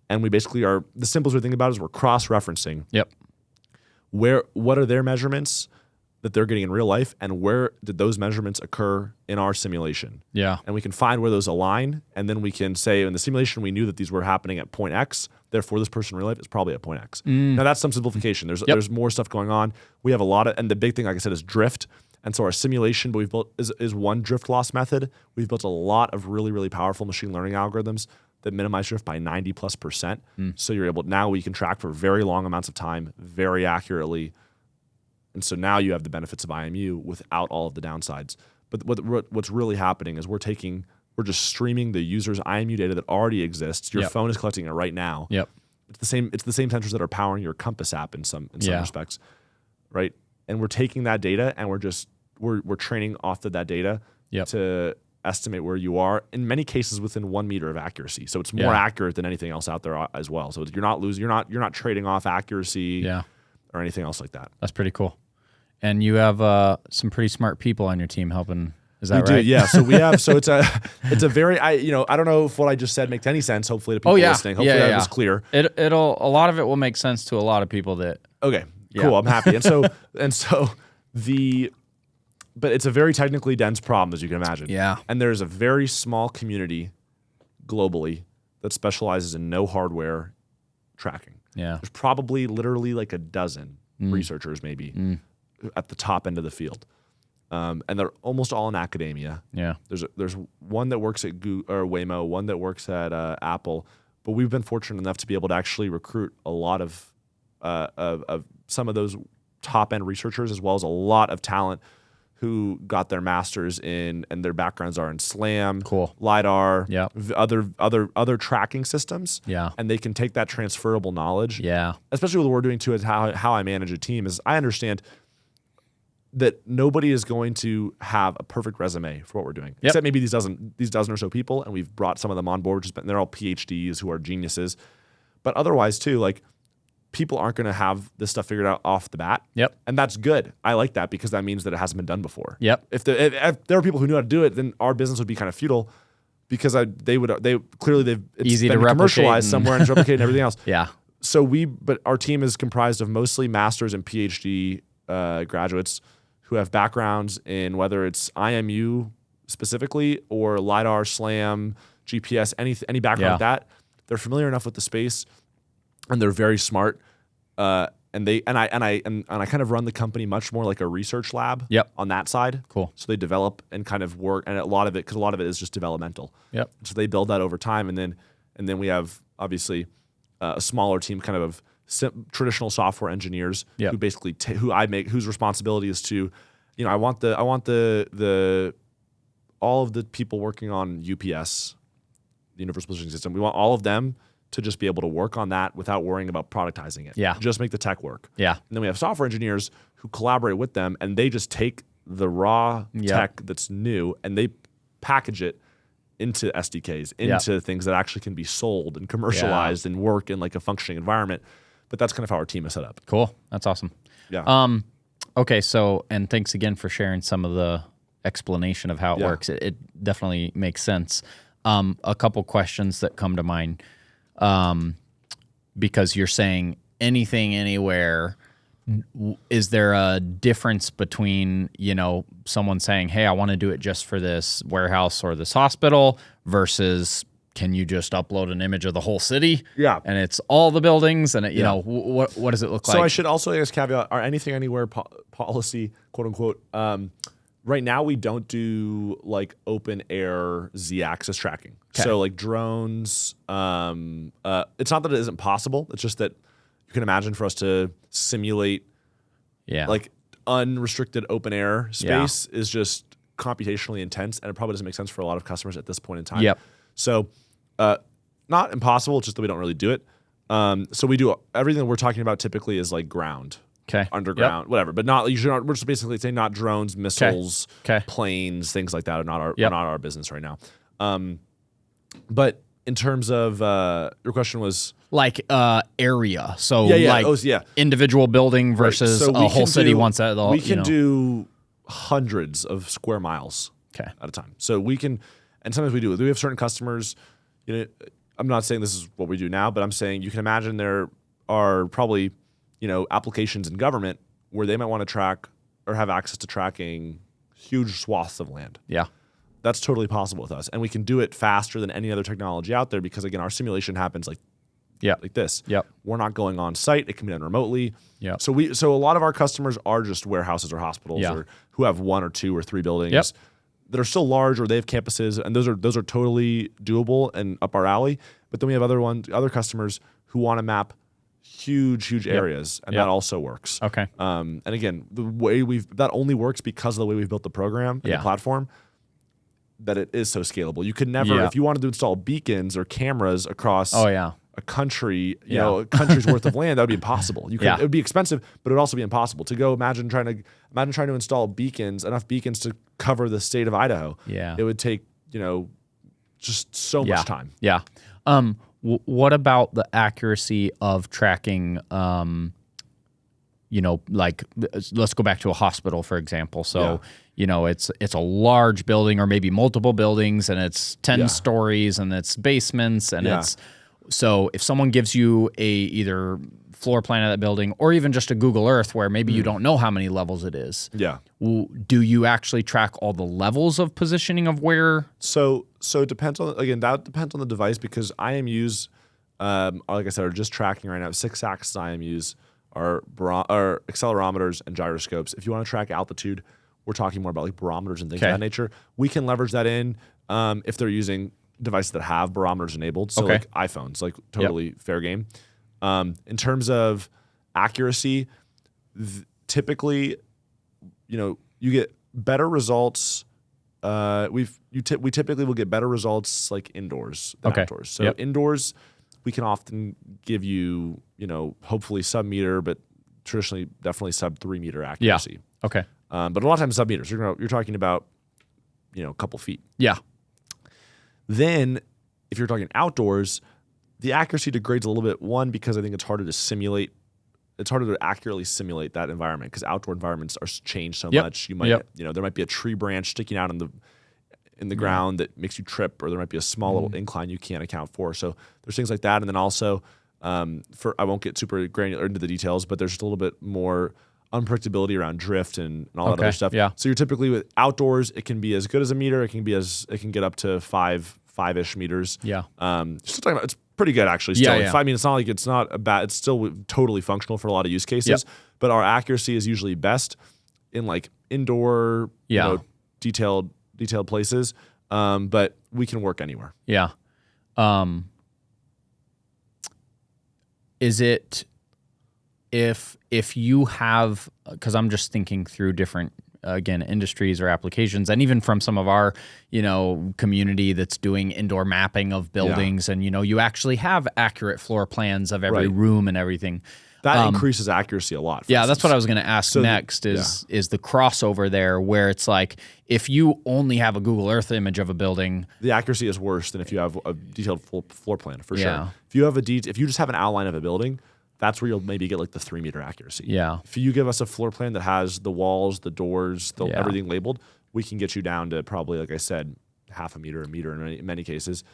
and we basically are, the simplest way to think about it is we're cross-referencing what are their measurements that they're getting in real life, and where did those measurements occur in our simulation. And we can find where those align, and then we can say in the simulation we knew that these were happening at point X, therefore this person in real life is probably at point X. Now that's some simplification. There's more stuff going on. We have a lot of, and the big thing, like I said, is drift. And so our simulation, but we've built is one drift loss method. We've built a lot of really, really powerful machine learning algorithms that minimize drift by 90+%. So now we can track for very long amounts of time, very accurately. And so now you have the benefits of IMU without all of the downsides. But what's really happening is we're just streaming the user's IMU data that already exists. Your phone is collecting it right now. It's the same sensors that are powering your Compass app in some respects, right? And we're taking that data and we're training off of that data to estimate where you are, in many cases within 1 meter of accuracy. So it's more accurate than anything else out there as well. So you're not trading off accuracy or anything else like that. That's pretty cool. And you have some pretty smart people on your team helping. Is that right? We do, yeah. So we have. So it's a very. I don't know if what I just said makes any sense. Hopefully, to people listening. Hopefully, that was clear. A lot of it will make sense to a lot of people that. Okay. Cool. I'm happy. But it's a very technically dense problem, as you can imagine. And there's a very small community globally that specializes in no hardware tracking. There's probably literally like a dozen researchers maybe at the top end of the field. And they're almost all in academia. Yeah. There's one that works at Google, or Waymo, one that works at Apple, but we've been fortunate enough to be able to actually recruit a lot of some of those top end researchers, as well as a lot of talent who got their masters in, and their backgrounds are in SLAM, LiDAR, Yep. other tracking systems. Yeah. And they can take that transferable knowledge. Yeah. Especially what we're doing too is how I manage a team is I understand that nobody is going to have a perfect resume for what we're doing, except maybe these dozen or so people, and we've brought some of them on board. And they're all PhDs who are geniuses, but otherwise too, like people aren't going to have this stuff figured out off the bat. Yep. And that's good. I like that because that means that it hasn't been done before. Yep. If there were people who knew how to do it, then our business would be kind of futile because it's Easy been to commercialized somewhere and replicated and everything else. Yeah. But our team is comprised of mostly masters and PhD graduates who have backgrounds in whether it's IMU specifically or LiDAR, SLAM, GPS, any background like that. They're familiar enough with the space, and they're very smart. And I kind of run the company much more like a research lab. On that side. Cool. So they develop and kind of work, and a lot of it is just developmental. Yep. So they build that over time, and then we have obviously a smaller team, kind of traditional software engineers who basically whose responsibility is to, I want the all of the people working on UPS, the Universal Positioning System. We want all of them to just be able to work on that without worrying about productizing it. Yeah. Just make the tech work. Yeah. And then we have software engineers who collaborate with them, and they just take the raw tech that's new and they package it into SDKs, into things that actually can be sold and commercialized and work in like a functioning environment. But that's kind of how our team is set up. Cool. That's awesome. Yeah. Okay. So, and thanks again for sharing some of the explanation of how it works. It definitely makes sense. A couple questions that come to mind, because you're saying anything, anywhere. Is there a difference between, someone saying, hey, I want to do it just for this warehouse or this hospital versus can you just upload an image of the whole city? Yeah. And it's all the buildings and what does it look like? So I should also caveat our anything anywhere policy, quote unquote. Right now we don't do like open air Z-axis tracking. Okay. So like drones, it's not that it isn't possible. It's just that you can imagine for us to simulate like unrestricted open air space is just computationally intense, and it probably doesn't make sense for a lot of customers at this point in time. Yep. So not impossible, it's just that we don't really do it. So we do everything that we're talking about typically is like ground. Okay. Underground, whatever. But we're just basically saying not drones, missiles, planes, things like that are not our business right now. But in terms of your question was like area. So individual building versus a whole city once at the we can do hundreds of square miles at a time. So we can, and sometimes we do. We have certain customers, I'm not saying this is what we do now, but I'm saying you can imagine there are probably, applications in government where they might want to track or have access to tracking huge swaths of land. Yeah. That's totally possible with us. And we can do it faster than any other technology out there because, again, our simulation happens like this. Yep. We're not going on site. It can be done remotely. Yep. So a lot of our customers are just warehouses or hospitals or who have 1 or 2 or 3 buildings that are still large, or they have campuses, and those are totally doable and up our alley. But then we have other customers who want to map huge areas, and that also works. Okay. And again, the way that only works because of the way we've built the program and the platform, that it is so scalable. You could never, if you wanted to install beacons or cameras across a country, a country's worth of land, that would be impossible. It would be expensive, but it would also be impossible to go. Imagine trying to install enough beacons to cover the state of Idaho. Yeah. It would take, just so much time. Yeah. What about the accuracy of tracking, like let's go back to a hospital, for example. So, it's a large building or maybe multiple buildings, and it's 10 stories and it's basements and so if someone gives you a either floor plan of that building or even just a Google Earth where maybe you don't know how many levels it is. Yeah. Do you actually track all the levels of positioning of where? So it depends on, again, that depends on the device because IMUs, like I said, are just tracking right now. 6-axis IMUs our accelerometers and gyroscopes. If you want to track altitude, we're talking more about like barometers and things of that nature. We can leverage that in if they're using devices that have barometers enabled. So like iPhones, like totally fair game. In terms of accuracy, typically, you get better results. We typically will get better results like indoors than outdoors. So indoors, we can often give you, hopefully sub-meter, but traditionally definitely sub-3 meter accuracy. Yeah. Okay. But a lot of times sub-meters, you're talking about, a couple feet. Yeah. Then if you're talking outdoors, the accuracy degrades a little bit. One, because I think it's harder to accurately simulate that environment because outdoor environments are changed so much. You might, there might be a tree branch sticking out in the ground that makes you trip, or there might be a small little incline you can't account for. So there's things like that. And then also, I won't get super granular into the details, but there's just a little bit more unpredictability around drift and all that other stuff. Yeah. So you're typically with outdoors, it can be as good as a meter. It can get up to five-ish meters. Yeah. Still talking about, it's pretty good actually. Still, Yeah. I mean, it's not like it's not a bad. It's still totally functional for a lot of use cases. But our accuracy is usually best in like indoor, detailed places. But we can work anywhere. Yeah. Is it if you have, because I'm just thinking through different industries or applications, and even from some of our community that's doing indoor mapping of buildings, and you actually have accurate floor plans of every room and everything. That increases accuracy a lot. Yeah, that's what I was going to ask next. Is the crossover there where it's like if you only have a Google Earth image of a building, the accuracy is worse than if you have a detailed floor plan for sure. If you just have an outline of a building, that's where you'll maybe get like the 3 meter accuracy. Yeah. If you give us a floor plan that has the walls, the doors, everything labeled, we can get you down to probably, like I said, half a meter in many cases.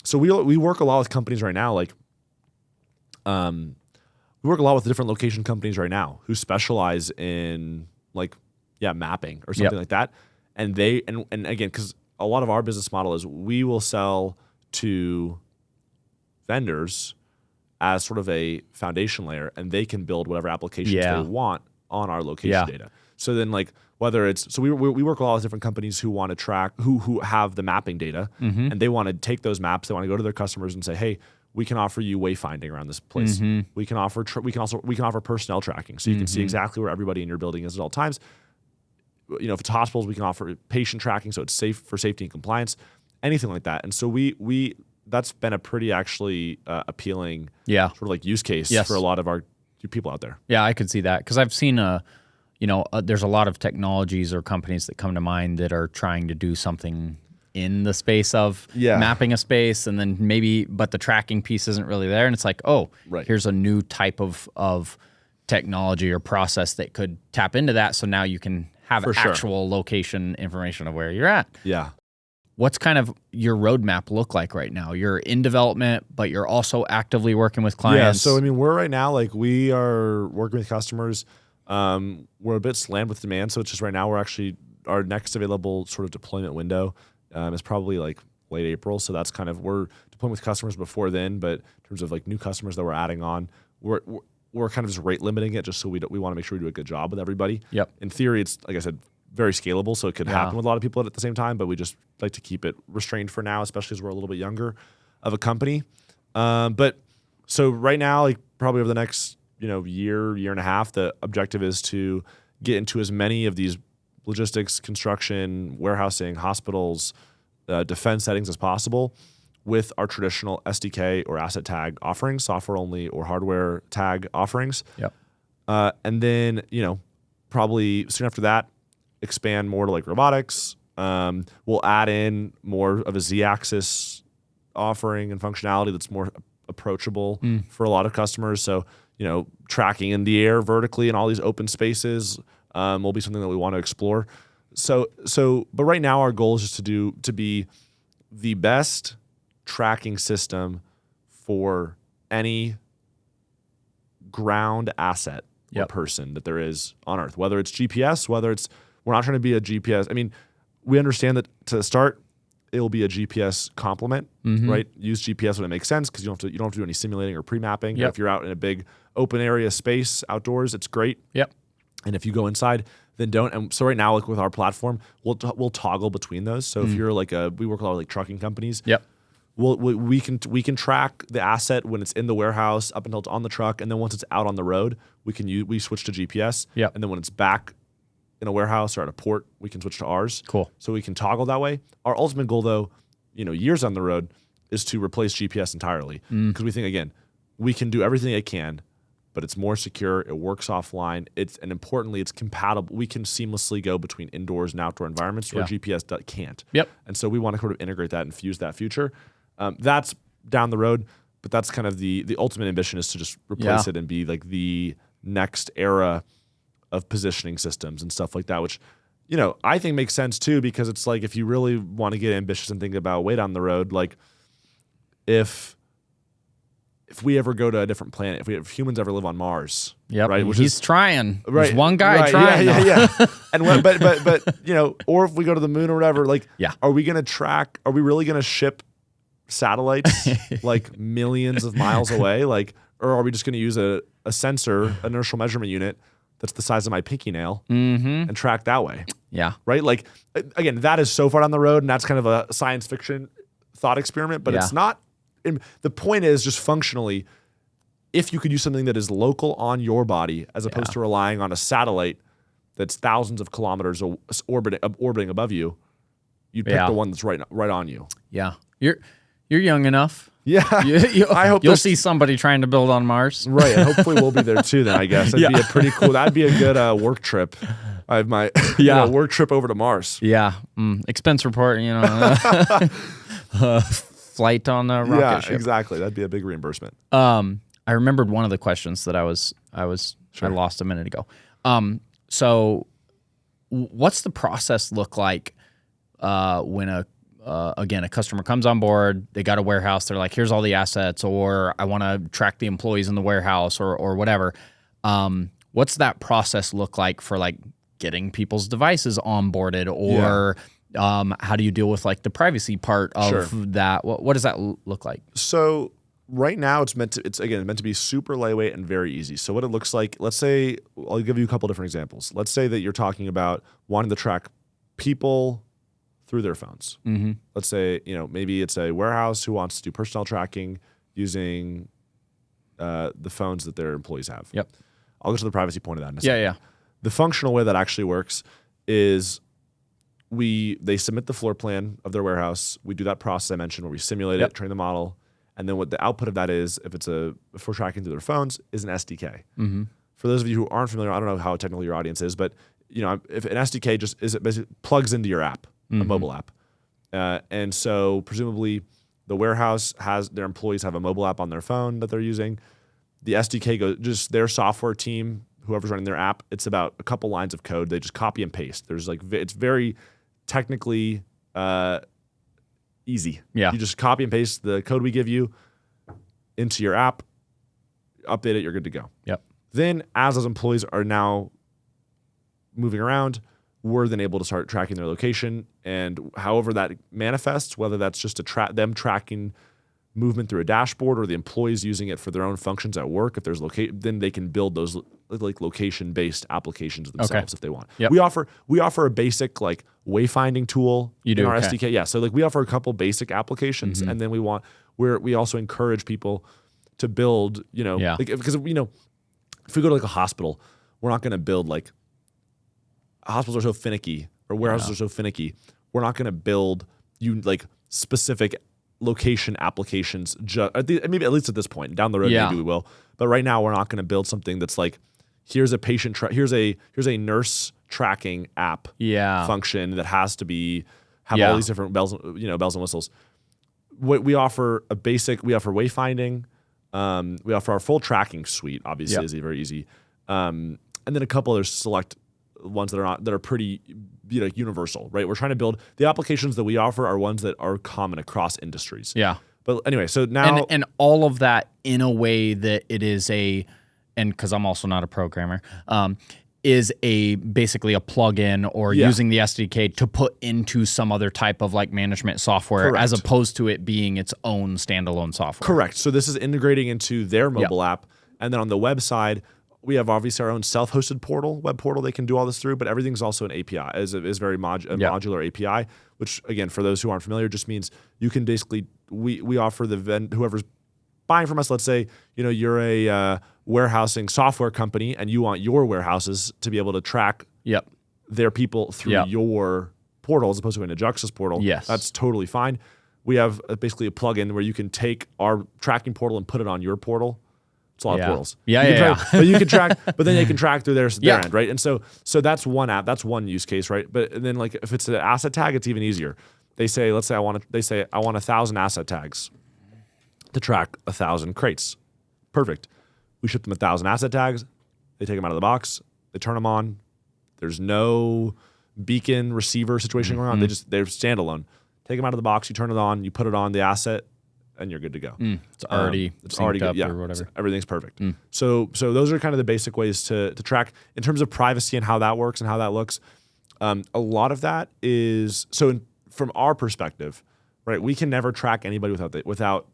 So we work a lot with companies right now, like we work a lot with different location companies right now who specialize in mapping or something like that. And and again, because a lot of our business model is we will sell to vendors as sort of a foundation layer, and they can build whatever applications they want on our location data. So then whether it's, so we work a lot with different companies who want to track, who have the mapping data, and they want to take those maps, they want to go to their customers and say, hey, we can offer you wayfinding around this place. We can offer personnel tracking, so you can see exactly where everybody in your building is at all times. If it's hospitals, we can offer patient tracking, so it's safe for safety and compliance, anything like that. And so we that's been a pretty actually appealing sort of like use case for a lot of our people out there. Yeah, I could see that because I've seen there's a lot of technologies or companies that come to mind that are trying to do something in the space of mapping a space, and then but the tracking piece isn't really there, and it's like, here's a new type of technology or process that could tap into that, so now you can have actual location information of where you're at. Yeah. What's kind of your roadmap look like right now? You're in development, but you're also actively working with clients. Yeah, so I mean, we're right now, we are working with customers. We're a bit slammed with demand, so it's just right now our next available sort of deployment window is probably late April. So that's we're deploying with customers before then, but in terms of new customers that we're adding on, we're kind of just rate limiting it just so we want to make sure we do a good job with everybody. Yep. In theory, it's, like I said, very scalable, so it could happen with a lot of people at the same time, but we just like to keep it restrained for now, especially as we're a little bit younger of a company. But so right now, probably over the next year and a half, the objective is to get into as many of these logistics, construction, warehousing, hospitals, defense settings as possible with our traditional SDK or asset tag offerings, software only or hardware tag offerings. Yep. And then, probably soon after that, expand more to robotics. We'll add in more of a Z-axis offering and functionality that's more approachable for a lot of customers. So, tracking in the air vertically in all these open spaces will be something that we want to explore. But right now our goal is just to be the best tracking system for any ground asset or person that there is on Earth, whether it's GPS, we're not trying to be a GPS. I mean, we understand that to start, it'll be a GPS complement, right? Use GPS when it makes sense because you don't have to do any simulating or pre-mapping. Yep. If you're out in a big open area space outdoors, it's great. Yep. And if you go inside, then don't. And so right now, like with our platform, we'll toggle between those. So if you're like we work with a lot of like trucking companies. Yep. We can track the asset when it's in the warehouse up until it's on the truck, and then once it's out on the road, we switch to GPS. Yep. And then when it's back in a warehouse or at a port, we can switch to ours. Cool. So we can toggle that way. Our ultimate goal, though, years on the road, is to replace GPS entirely because we think again, we can do everything it can, but it's more secure. It works offline. And importantly, it's compatible. We can seamlessly go between indoors and outdoor environments where GPS can't. Yep. And so we want to sort of integrate that and fuse that future. That's down the road, but that's kind of the ultimate ambition is to just replace it and be like the next era of positioning systems and stuff like that, which, I think makes sense too, because it's like if you really want to get ambitious and think about way down the road, like if we ever go to a different planet, if humans ever live on Mars, right? Which he's trying. Right. There's one guy right, trying. Yeah. And but or if we go to the moon or whatever, like, are we really going to ship satellites like millions of miles away? Like, or are we just going to use a sensor, inertial measurement unit that's the size of my pinky nail and track that way? Yeah. Right? Like, again, that is so far down the road, and that's kind of a science fiction thought experiment, but it's not. The point is just functionally, if you could use something that is local on your body as opposed to relying on a satellite that's thousands of kilometers orbiting above you, you'd pick the one that's right on you. Yeah. You're young enough. Yeah. I hope you'll see somebody trying to build on Mars. Right. And hopefully we'll be there too then, I guess. That'd be a pretty cool, that'd be a good work trip. I have my work trip over to Mars. Yeah. Expense report, flight on a rocket ship. Exactly. That'd be a big reimbursement. I remembered one of the questions that I lost a minute ago. So what's the process look like when a customer comes on board, they got a warehouse, they're like, here's all the assets, or I want to track the employees in the warehouse or whatever. What's that process look like for like getting people's devices onboarded, or how do you deal with like the privacy part of that? What does that look like? So right now it's meant to be super lightweight and very easy. So what it looks like, let's say, I'll give you a couple different examples. Let's say that you're talking about wanting to track people through their phones. Mm-hmm. Let's say, maybe it's a warehouse who wants to do personnel tracking using the phones that their employees have. Yep. I'll go to the privacy point of that in a second. Yeah. The functional way that actually works is they submit the floor plan of their warehouse. We do that process I mentioned where we simulate it, train the model, and then what the output of that is, if we're tracking through their phones, is an SDK. Mm-hmm. For those of you who aren't familiar, I don't know how technical your audience is, but if an SDK basically plugs into your app, a mobile app, and so presumably the warehouse their employees have a mobile app on their phone that they're using. The SDK goes, just their software team, whoever's running their app, it's about a couple lines of code. They just copy and paste. It's very technically easy. Yeah. You just copy and paste the code we give you into your app, update it, you're good to go. Yep. Then as those employees are now moving around, we're then able to start tracking their location, and however that manifests, whether that's just them tracking movement through a dashboard or the employees using it for their own functions at work. If there's then they can build those like location-based applications themselves if they want. Yep. We offer a basic like wayfinding tool in our SDK. Yeah, so like we offer a couple basic applications, and then we also encourage people to build. Because if we go to like a hospital, we're not going to build like hospitals are so finicky or warehouses are so finicky. We're not going to build specific location applications, maybe at least at this point. Down the road, maybe we will. But right now, we're not going to build something that's like, here's a patient, here's a nurse tracking app function that has to have all these different bells and whistles. We offer wayfinding. We offer our full tracking suite. Obviously, is very easy, and then a couple other select ones that are pretty universal, right? We're trying to build the applications that we offer are ones that are common across industries. Yeah. But anyway, so now and all of that in a way that it is and because I'm also not a programmer, is basically a plugin or using the SDK to put into some other type of like management software as opposed to it being its own standalone software. Correct. So this is integrating into their mobile app. And then on the web side, we have obviously our own self-hosted web portal they can do all this through, but everything's also an API, is very modular API, which again, for those who aren't familiar, just means you can basically, we offer whoever's buying from us, let's say, you're a warehousing software company and you want your warehouses to be able to track their people through your portal as opposed to in a Juxta's portal. Yes. That's totally fine. We have basically a plugin where you can take our tracking portal and put it on your portal. It's a lot of portals. But you can track, but then they can track through their end, right? And so that's one app, that's one use case, right? But then like if it's an asset tag, it's even easier. They say, I want 1,000 asset tags to track 1,000 crates. Perfect. We ship them 1,000 asset tags. They take them out of the box. They turn them on. There's no beacon receiver situation going on. They're standalone. Take them out of the box. You turn it on. You put it on the asset, and you're good to go. It's already synced up or whatever. Everything's perfect. So those are kind of the basic ways to track in terms of privacy and how that works and how that looks. A lot of that is from our perspective, right? We can never track anybody without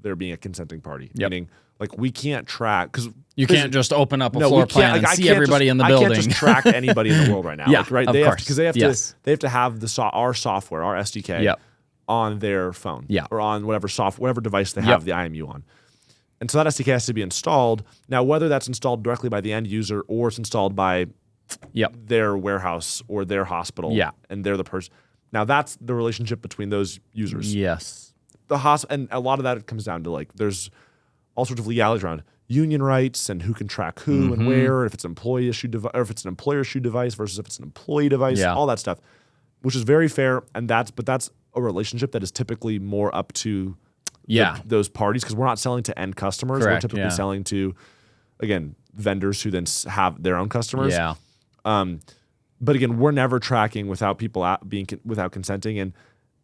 there being a consenting party. Meaning, like, we can't track because you can't just open up a floor plan and see everybody in the building. I can't just track anybody in the world right now. Right? Of course. Because they have to have our software, our SDK, on their phone, or on whatever device they have the IMU on. And so that SDK has to be installed. Now, whether that's installed directly by the end user or it's installed by their warehouse or their hospital, and they're the person. Now, that's the relationship between those users. Yes. And a lot of that comes down to like there's all sorts of legalities around union rights and who can track who and where, if it's an employee issued device or if it's an employer issued device versus if it's an employee device, all that stuff, which is very fair. And that's a relationship that is typically more up to those parties because we're not selling to end customers. Correct, we're typically selling to, again, vendors who then have their own customers. Yeah. But again, we're never tracking without people without consenting. And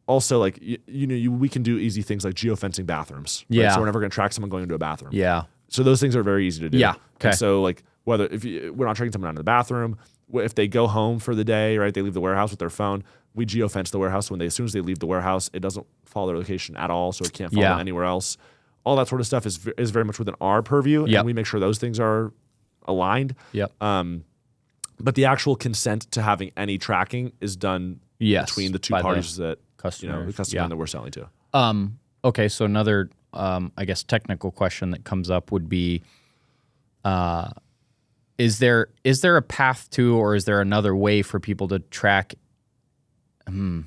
also, like, we can do easy things like geofencing bathrooms. Right? So we're never going to track someone going into a bathroom. Yeah. So those things are very easy to do. Yeah. Okay. And so, like, we're not tracking someone out of the bathroom. If they go home for the day, right, they leave the warehouse with their phone, we geofence the warehouse. As soon as they leave the warehouse, it doesn't follow their location at all, so it can't follow them anywhere else. All that sort of stuff is very much within our purview, and we make sure those things are aligned. But the actual consent to having any tracking is done between the two parties that the customer that we're selling to. Okay, so another I guess technical question that comes up would be is there a path to, or is there another way for people to track? Well,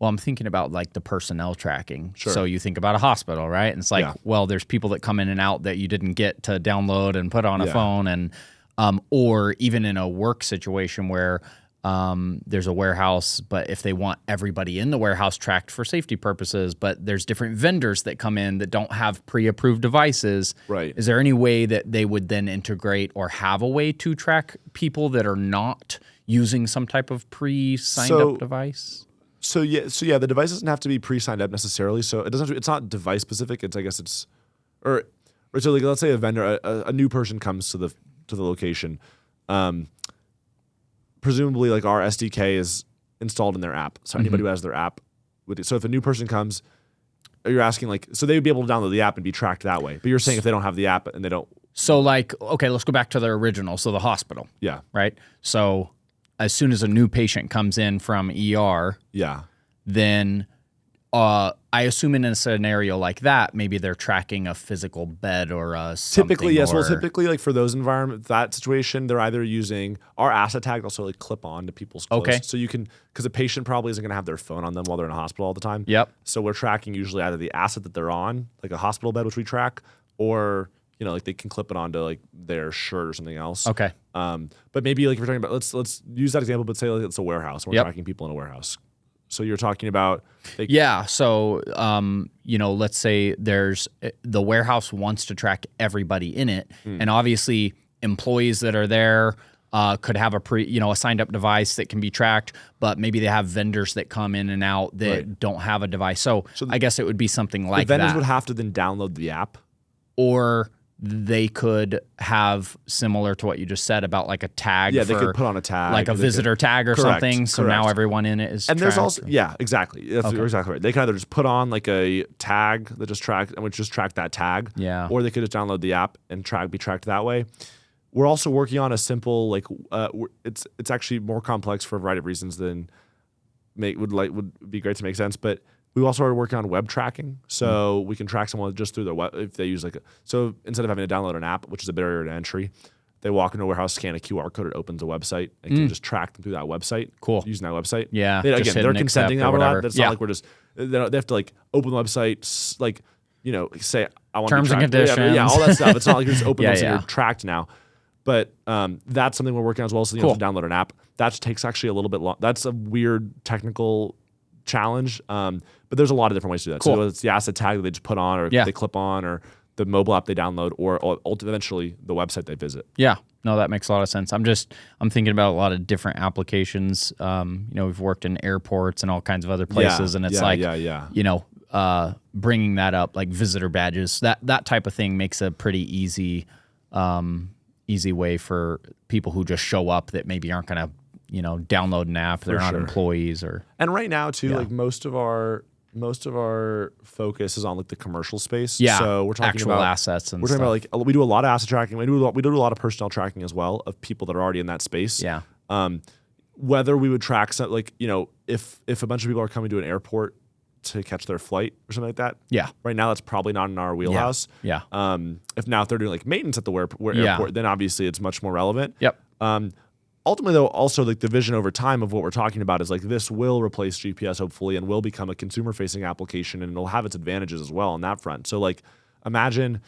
I'm thinking about like the personnel tracking. Sure. So you think about a hospital, right? And it's like, well, there's people that come in and out that you didn't get to download and put on a phone, and or even in a work situation where there's a warehouse, but if they want everybody in the warehouse tracked for safety purposes, but there's different vendors that come in that don't have pre-approved devices. Right. Is there any way that they would then integrate or have a way to track people that are not using some type of pre-signed up device? So the device doesn't have to be pre-signed up necessarily. So it doesn't. It's not device specific. So like let's say a vendor, a new person comes to the location. Presumably, like, our SDK is installed in their app. So anybody who has their app, so if a new person comes, you're asking like, so they would be able to download the app and be tracked that way. But you're saying if they don't have the app and they don't. So like, okay, let's go back to the original. So the hospital. Yeah. Right. So as soon as a new patient comes in from ER. Yeah. Then I assume in a scenario like that, maybe they're tracking a physical bed or something. Typically, yes. Well, typically, like for those environments, that situation, they're either using our asset tag also like clip on to people's clothes. Okay. So you can, because a patient probably isn't going to have their phone on them while they're in a hospital all the time. Yep. So we're tracking usually either the asset that they're on, like a hospital bed, which we track, or like they can clip it onto like their shirt or something else. Okay. But maybe like if we're talking about, let's use that example, but say like it's a warehouse. We're tracking people in a warehouse. So you're talking about... So, let's say the warehouse wants to track everybody in it. And obviously employees that are there could have a signed up device that can be tracked, but maybe they have vendors that come in and out that don't have a device. So I guess it would be something like that. The vendors would have to then download the app. Or they could have similar to what you just said about like a tag. Yeah, for, they could put on a tag. like a visitor tag or Correct, something. So correct. now everyone in it is And there's tracked. also exactly. That's Okay. exactly right. They can either just put on like a tag that just track and would just track that tag. Yeah. Or they could just download the app and be tracked that way. We're also working on a simple it's actually more complex for a variety of reasons than would be great to make sense, but we also are working on web tracking, so we can track someone just through their web if they use so instead of having to download an app, which is a barrier to entry, they walk into a warehouse, scan a QR code, it opens a website, and can just track them through that website. Cool. Using that website. Yeah, Again, just hit they're an consenting accept or out of that. whatever. That's Yeah. not like we're just they have to like open the website, say I want Terms to be and tracked. conditions. Yeah, all that stuff. It's not like you just open the Yeah, website, yeah. you're tracked now. But that's something we're working on as well. So you have to download an app. That takes actually a little bit long. That's a weird technical challenge. But there's a lot of different ways to do that. Cool. So it's the asset tag that they just put on, or they clip on, or the mobile app they download, or eventually the website they visit. Yeah, no, that makes a lot of sense. I'm thinking about a lot of different applications. We've worked in airports and all kinds of other places, and it's bringing that up, like visitor badges, that type of thing makes a pretty easy way for people who just show up that maybe aren't going to, download an app. They're not employees or. And right now too, like most of our focus is on like the commercial space. Yeah, so we're talking actual about assets and we're talking about like we do a lot of asset tracking. We do a lot of personnel tracking as well of people that are already in that space. Yeah. Whether we would track some if a bunch of people are coming to an airport to catch their flight or something like that. Yeah. Right now that's probably not in our wheelhouse. Yeah. If they're doing like maintenance at the airport, then obviously it's much more relevant. Yep. Ultimately, though, also like the vision over time of what we're talking about is like this will replace GPS hopefully and will become a consumer-facing application, and it'll have its advantages as well on that front. So like imagine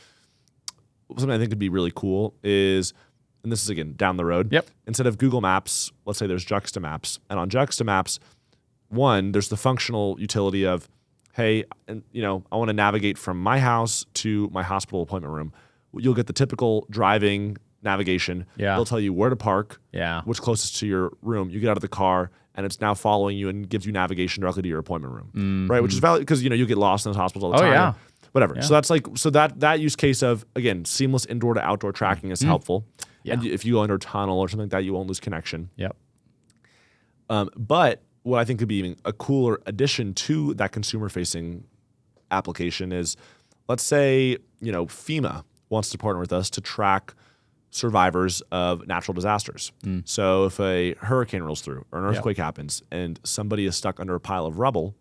something I think would be really cool is, and this is again down the road. Yep. Instead of Google Maps, let's say there's Juxta Maps, and on Juxta Maps, there's the functional utility of, hey, and I want to navigate from my house to my hospital appointment room. You'll get the typical driving navigation. Yeah. They'll tell you where to park. Yeah. What's closest to your room. You get out of the car, and it's now following you and gives you navigation directly to your appointment room. Right, which is valid because you get lost in those hospitals all the time. Yeah. Whatever. Yeah. So that's that use case of, again, seamless indoor to outdoor tracking is helpful. Yeah. And if you go under a tunnel or something like that, you won't lose connection. Yep. But what I think could be even a cooler addition to that consumer-facing application is, let's say, FEMA wants to partner with us to track survivors of natural disasters. So if a hurricane rolls through or an earthquake happens and somebody is stuck under a pile of rubble,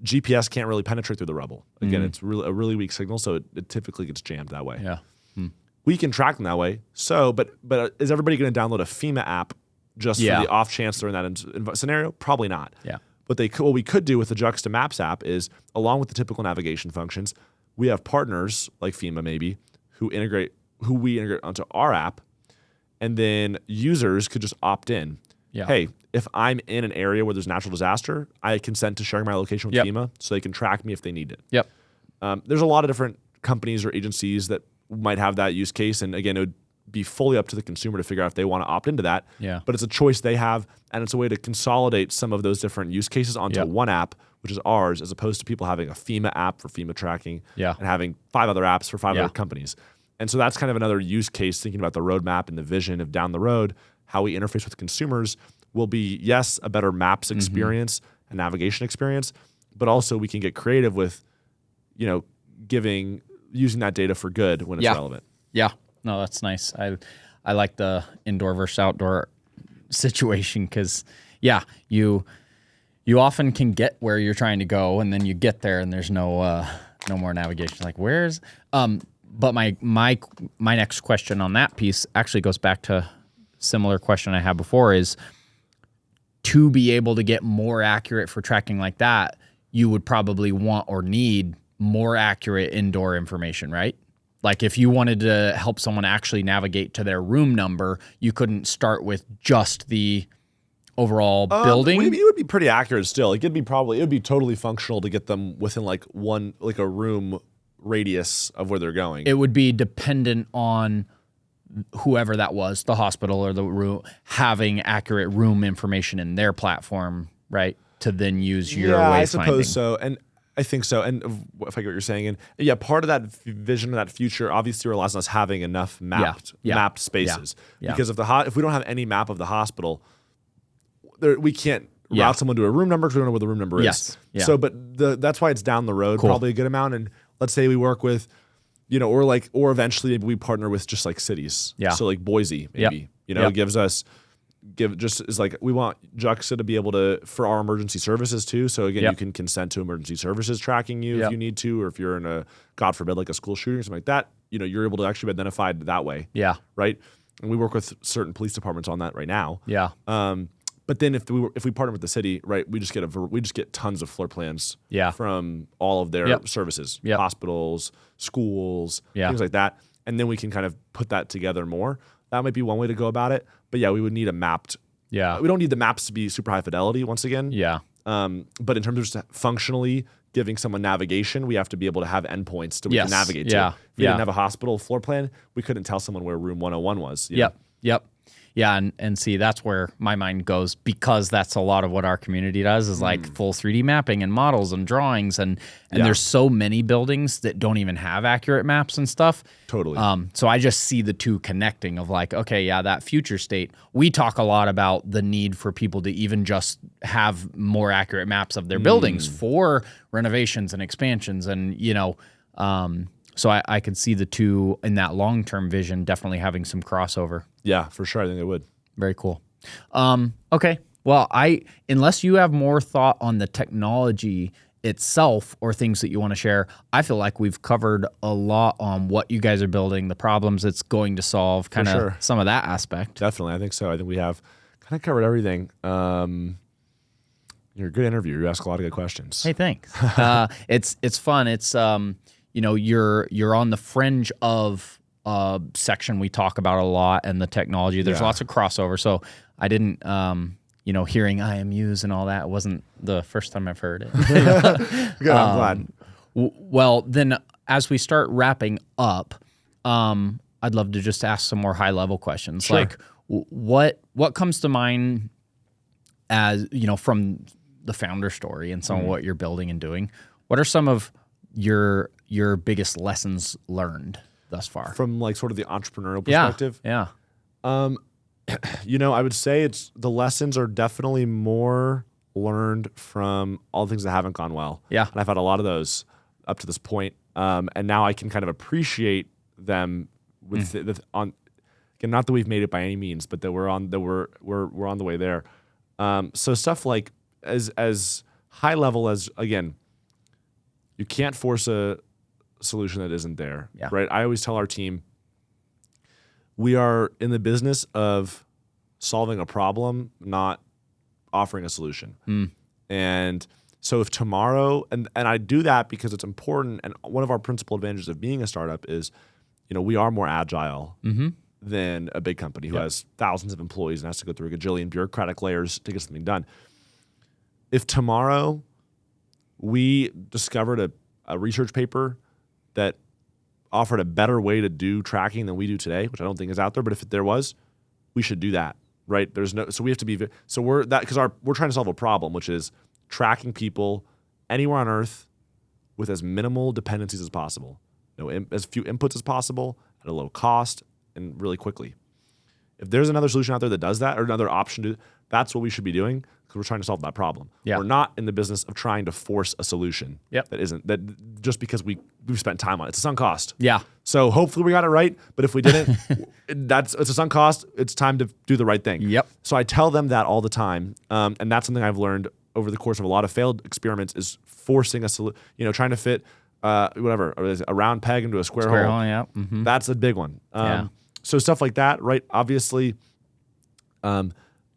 GPS can't really penetrate through the rubble. Again, it's a really weak signal, so it typically gets jammed that way. Yeah. We can track them that way. So, but is everybody going to download a FEMA app just for the off chance they're in that scenario? Probably not. Yeah. But what we could do with the Juxta Maps app is, along with the typical navigation functions, we have partners like FEMA maybe who we integrate onto our app, and then users could just opt in. Yeah. Hey, if I'm in an area where there's natural disaster, I consent to sharing my location with FEMA so they can track me if they need it. Yep. There's a lot of different companies or agencies that might have that use case, and again, it would be fully up to the consumer to figure out if they want to opt into that. Yeah. But it's a choice they have, and it's a way to consolidate some of those different use cases onto one app, which is ours, as opposed to people having a FEMA app for FEMA tracking and having 5 other apps for 5 other companies. And so that's kind of another use case, thinking about the roadmap and the vision of down the road, how we interface with consumers will be, yes, a better maps experience and navigation experience, but also we can get creative with, using that data for good when it's relevant. Yeah. No, that's nice. I like the indoor versus outdoor situation because, you often can get where you're trying to go, and then you get there and there's no more navigation. Like, where's But my next question on that piece actually goes back to similar question I had before, is to be able to get more accurate for tracking like that, you would probably want or need more accurate indoor information, right? Like if you wanted to help someone actually navigate to their room number, you couldn't start with just the overall building. It would be pretty accurate still. It would be totally functional to get them within a room radius of where they're going. It would be dependent on whoever that was, the hospital or the room, having accurate room information in their platform, right? To then use your wayfinding. I suppose so. And I think so. And if I get what you're saying, and yeah, part of that vision of that future obviously relies on us having enough mapped spaces. Yeah. Because if we don't have any map of the hospital, we can't Yeah. route someone to a room number because we don't know where the room number Yes. is. Yeah. So, but that's why it's down the road, Cool. probably a good amount. And let's say we work with, or eventually maybe we partner with just like cities. Yeah. So like Boise, maybe, Yep. is like we want Juxta to be able to for our emergency services too. So again, Yep. you can consent to emergency services tracking you Yep. if you need to, or if you're in a God forbid like a school shooting or something like that. You're able to actually be identified that way. Yeah. Right. And we work with certain police departments on that right now. Yeah. But then if we partner with the city, right, we just get tons of floor plans. Yeah. From all of their Yep. services, Yep. hospitals, schools, Yeah. things like that, and then we can kind of put that together more. That might be one way to go about it. But yeah, we would need a mapped. Yeah. We don't need the maps to be super high fidelity once again. Yeah. But in terms of just functionally giving someone navigation, we have to be able to have endpoints that we Yes. can navigate Yeah. to. If we Yeah. didn't have a hospital floor plan, we couldn't tell someone where room 101 was. Yep. Yep. Yeah, and see, that's where my mind goes, because that's a lot of what our community does is like full 3D mapping and models and drawings, and there's so many buildings that don't even have accurate maps and stuff. Totally. So I just see the two connecting of like, okay, yeah, that future state. We talk a lot about the need for people to even just have more accurate maps of their buildings for renovations and expansions, and so I could see the two in that long-term vision definitely having some crossover. Yeah, for sure. I think it would. Very cool. Okay. Well, unless you have more thought on the technology itself or things that you want to share, I feel like we've covered a lot on what you guys are building, the problems it's going to solve, kind of sure. some of that aspect. Definitely. I think so. I think we have kind of covered everything. You're a good interviewer. You ask a lot of good questions. Hey, thanks. It's fun. It's you're on the fringe of section we talk about a lot, and the technology. There's lots of crossover. So I didn't, hearing IMUs and all that wasn't the first time I've heard it. Good. I'm glad. Well, then as we start wrapping up, I'd love to just ask some more high level questions. Sure. Like what comes to mind as, from the founder story and some of what you're building and doing? What are some of your biggest lessons learned thus far? From like sort of the entrepreneurial perspective. Yeah. I would say the lessons are definitely more learned from all the things that haven't gone well. Yeah. And I've had a lot of those up to this point. And now I can kind of appreciate them with again, not that we've made it by any means, but that we're on the way there. So stuff like as high level as, again, you can't force a solution that isn't there, right? I always tell our team, we are in the business of solving a problem, not offering a solution. And so if tomorrow, and I do that because it's important, and one of our principal advantages of being a startup is, we are more agile than a big company who has thousands of employees and has to go through a gajillion bureaucratic layers to get something done. If tomorrow we discovered a research paper that offered a better way to do tracking than we do today, which I don't think is out there, but if there was, we should do that, right? So we have to be, so we're trying to solve a problem, which is tracking people anywhere on Earth with as minimal dependencies as possible, as few inputs as possible at a low cost and really quickly. If there's another solution out there that does that, or another option that's what we should be doing, because we're trying to solve that problem. Yeah. We're not in the business of trying to force a solution that just because we've spent time on it. It's a sunk cost. Yeah. So hopefully we got it right, but if we didn't, it's a sunk cost. It's time to do the right thing. Yep. So I tell them that all the time, and that's something I've learned over the course of a lot of failed experiments is forcing a solution, trying to fit a round peg into a square hole. Yeah. Mm-hmm. That's a big one. So stuff like that, right? Obviously,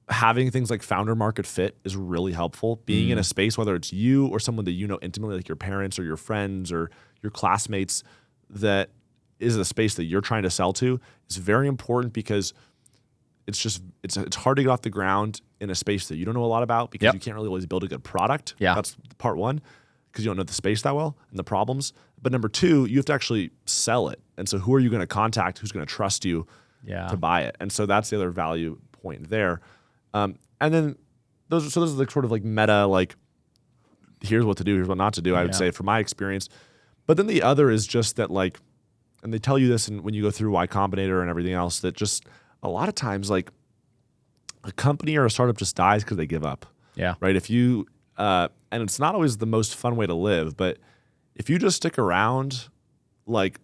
having things like founder market fit is really helpful. Being in a space, whether it's you or someone that you know intimately, like your parents or your friends or your classmates, that is a space that you're trying to sell to, is very important, because it's hard to get off the ground in a space that you don't know a lot about, because you can't really always build a good product. Yeah. That's part one, because you don't know the space that well and the problems. But number two, you have to actually sell it. And so who are you going to contact? Who's going to trust you to buy it? And so that's the other value point there. And then those are like sort of like meta, like here's what to do, here's what not to do, I would say from my experience. But then the other is just that like, and they tell you this when you go through Y Combinator and everything else, that just a lot of times like a company or a startup just dies because they give up. Yeah. Right. If you, and it's not always the most fun way to live, but if you just stick around, like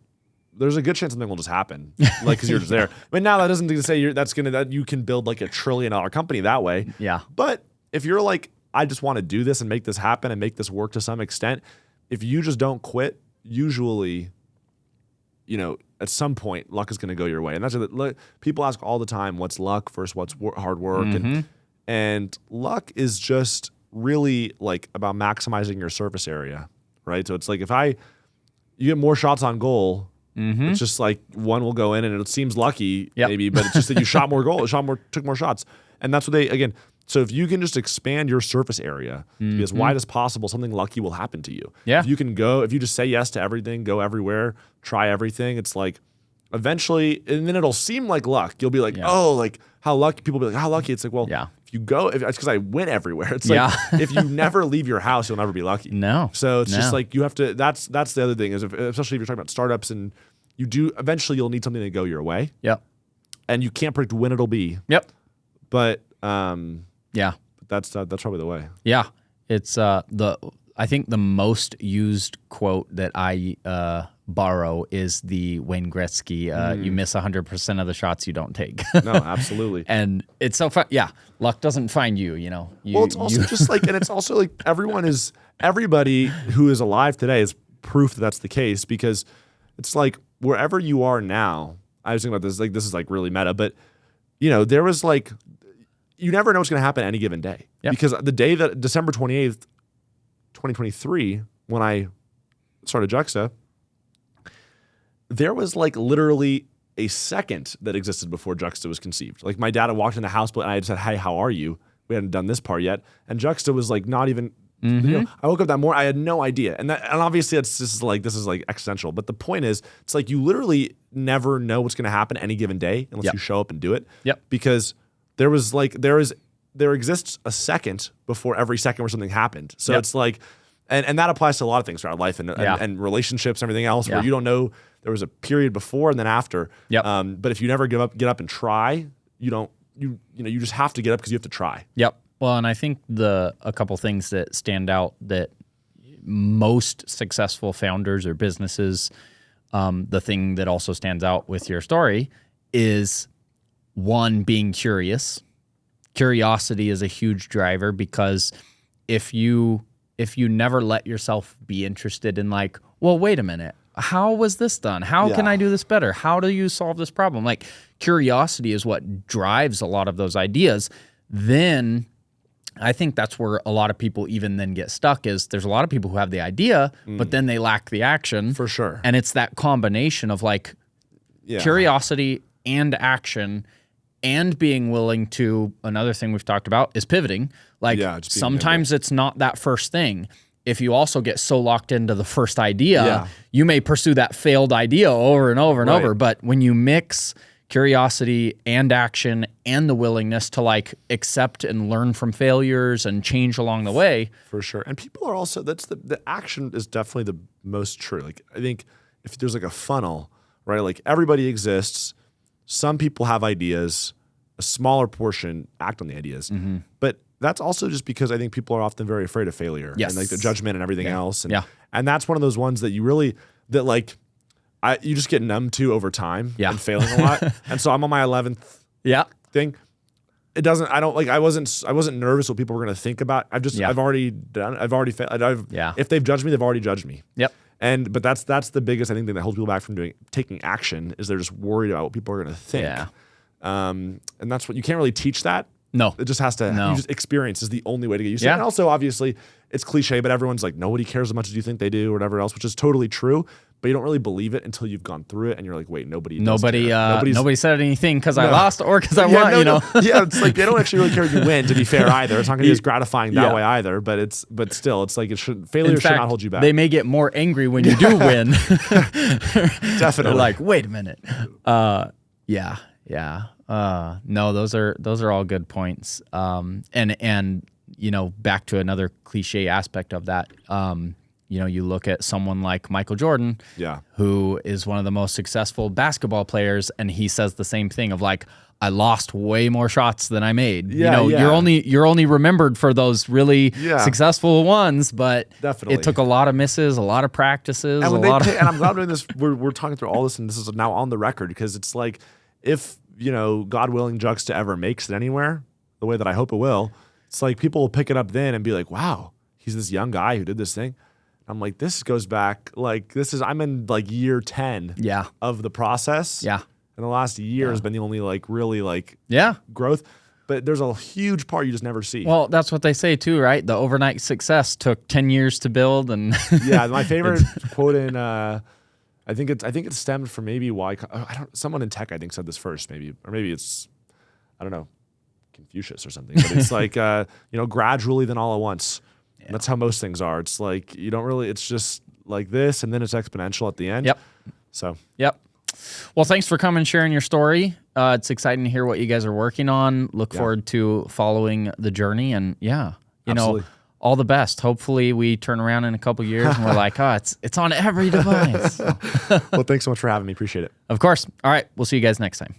there's a good chance something will just happen, like because you're just there. But now that doesn't say that you can build like $1 trillion company that way. Yeah. But if you're like, I just want to do this and make this happen and make this work to some extent, if you just don't quit, usually, at some point, luck is going to go your way. And that's people ask all the time, what's luck versus what's hard work, and luck is just really like about maximizing your surface area, right? So it's like you get more shots on goal. It's just like one will go in and it seems lucky maybe, but it's just that you shot more goals, took more shots. And that's what so if you can just expand your surface area to be as wide as possible, something lucky will happen to you. Yeah. If you just say yes to everything, go everywhere, try everything, it's like eventually, and then it'll seem like luck. You'll be like, oh, like how lucky, people will be like, how lucky? It's like, well, if you go, it's because I went everywhere. It's like, if you never leave your house, you'll never be lucky. No. So it's just like, you have to, that's the other thing is, especially if you're talking about startups and eventually you'll need something to go your way. Yep. And you can't predict when it'll be. Yep. But, yeah, that's probably the way. Yeah. It's, I think the most used quote that I, borrow is the Wayne Gretzky, you miss 100% of the shots you don't take. No, absolutely. And it's so fun. Yeah. Luck doesn't find you, well, it's also just like, and it's also like everybody who is alive today is proof that that's the case, because it's like wherever you are now, I was thinking about this, like, this is like really meta, but there was like, you never know what's going to happen any given day. Yep. Because the day that December 28th, 2023, when I started Juxta, there was like literally a second that existed before Juxta was conceived. Like my dad had walked in the house, and I had said, "Hey, how are you?" We hadn't done this part yet, and Juxta was like not even. I woke up that morning, I had no idea, and obviously this is like existential. But the point is, it's like you literally never know what's going to happen any given day unless you show up and do it. Yep. Because there exists a second before every second where something happened. So it's like, and that applies to a lot of things throughout life and relationships and everything else where you don't know there was a period before and then after. Yep. But if you never get up and try, you just have to get up because you have to try. Yep. Well, and I think a couple things that stand out that most successful founders or businesses, the thing that also stands out with your story is one, being curious. Curiosity is a huge driver, because if you never let yourself be interested in like, well, wait a minute, how was this done? How can I do this better? How do you solve this problem? Like curiosity is what drives a lot of those ideas. Then I think that's where a lot of people even then get stuck, is there's a lot of people who have the idea, but then they lack the action. For sure. And it's that combination of like curiosity and action and being willing to, another thing we've talked about is pivoting. Like sometimes it's not that first thing. If you also get so locked into the first idea, you may pursue that failed idea over and over and over. But when you mix curiosity and action and the willingness to like accept and learn from failures and change along the way. For sure. And people are also, the action is definitely the most true. Like I think if there's like a funnel, right? Like everybody exists. Some people have ideas, a smaller portion act on the ideas. But that's also just because I think people are often very afraid of failure and like the judgment and everything else. And that's one of those ones that you really, you just get numb to over time and failing a lot. And so I'm on my 11th thing. I wasn't nervous what people were going to think about. I've already done it. I've already failed. If they've judged me, they've already judged me. Yep. But that's the biggest, I think, thing that holds people back from taking action, is they're just worried about what people are going to think. Yeah. And that's what, you can't really teach that. No. It just has to, you just experience is the only way to get used to it. And also, obviously, it's cliche, but everyone's like, nobody cares as much as you think they do or whatever else, which is totally true. But you don't really believe it until you've gone through it and you're like, wait, nobody said anything because I lost or because I won, Yeah, it's like they don't actually really care if you win, to be fair, either. It's not going to be as gratifying that way either, but still, it's like failure should not hold you back. They may get more angry when you do win. Definitely. They're like, wait a minute. No, those are all good points. And back to another cliche aspect of that. You look at someone like Michael Jordan, who is one of the most successful basketball players, and he says the same thing of like, I lost way more shots than I made. You're only remembered for those really successful ones, but Definitely. It took a lot of misses, a lot of practices, and and I'm glad we're doing this. We're talking through all this, and this is now on the record because it's like, if God willing, Juxta ever makes it anywhere, the way that I hope it will, it's like people will pick it up then and be like, wow, he's this young guy who did this thing. I'm like, this goes back, like, I'm in like year 10 of the process. Yeah. And the last year has been the only like really like growth. But there's a huge part you just never see. Well, that's what they say too, right? The overnight success took 10 years to build. And my favorite quote in, I think it stemmed from maybe someone in tech I think said this first, maybe, or maybe it's, I don't know, Confucius or something. But it's like, gradually then all at once. And that's how most things are. It's like it's just like this, and then it's exponential at the end. Yep. So. Yep. Well, thanks for coming and sharing your story. It's exciting to hear what you guys are working on. Look forward to following the journey, and Absolutely. all the best. Hopefully, we turn around in a couple years and we're like, it's on every device. Well, thanks so much for having me. Appreciate it. Of course. All right. We'll see you guys next time.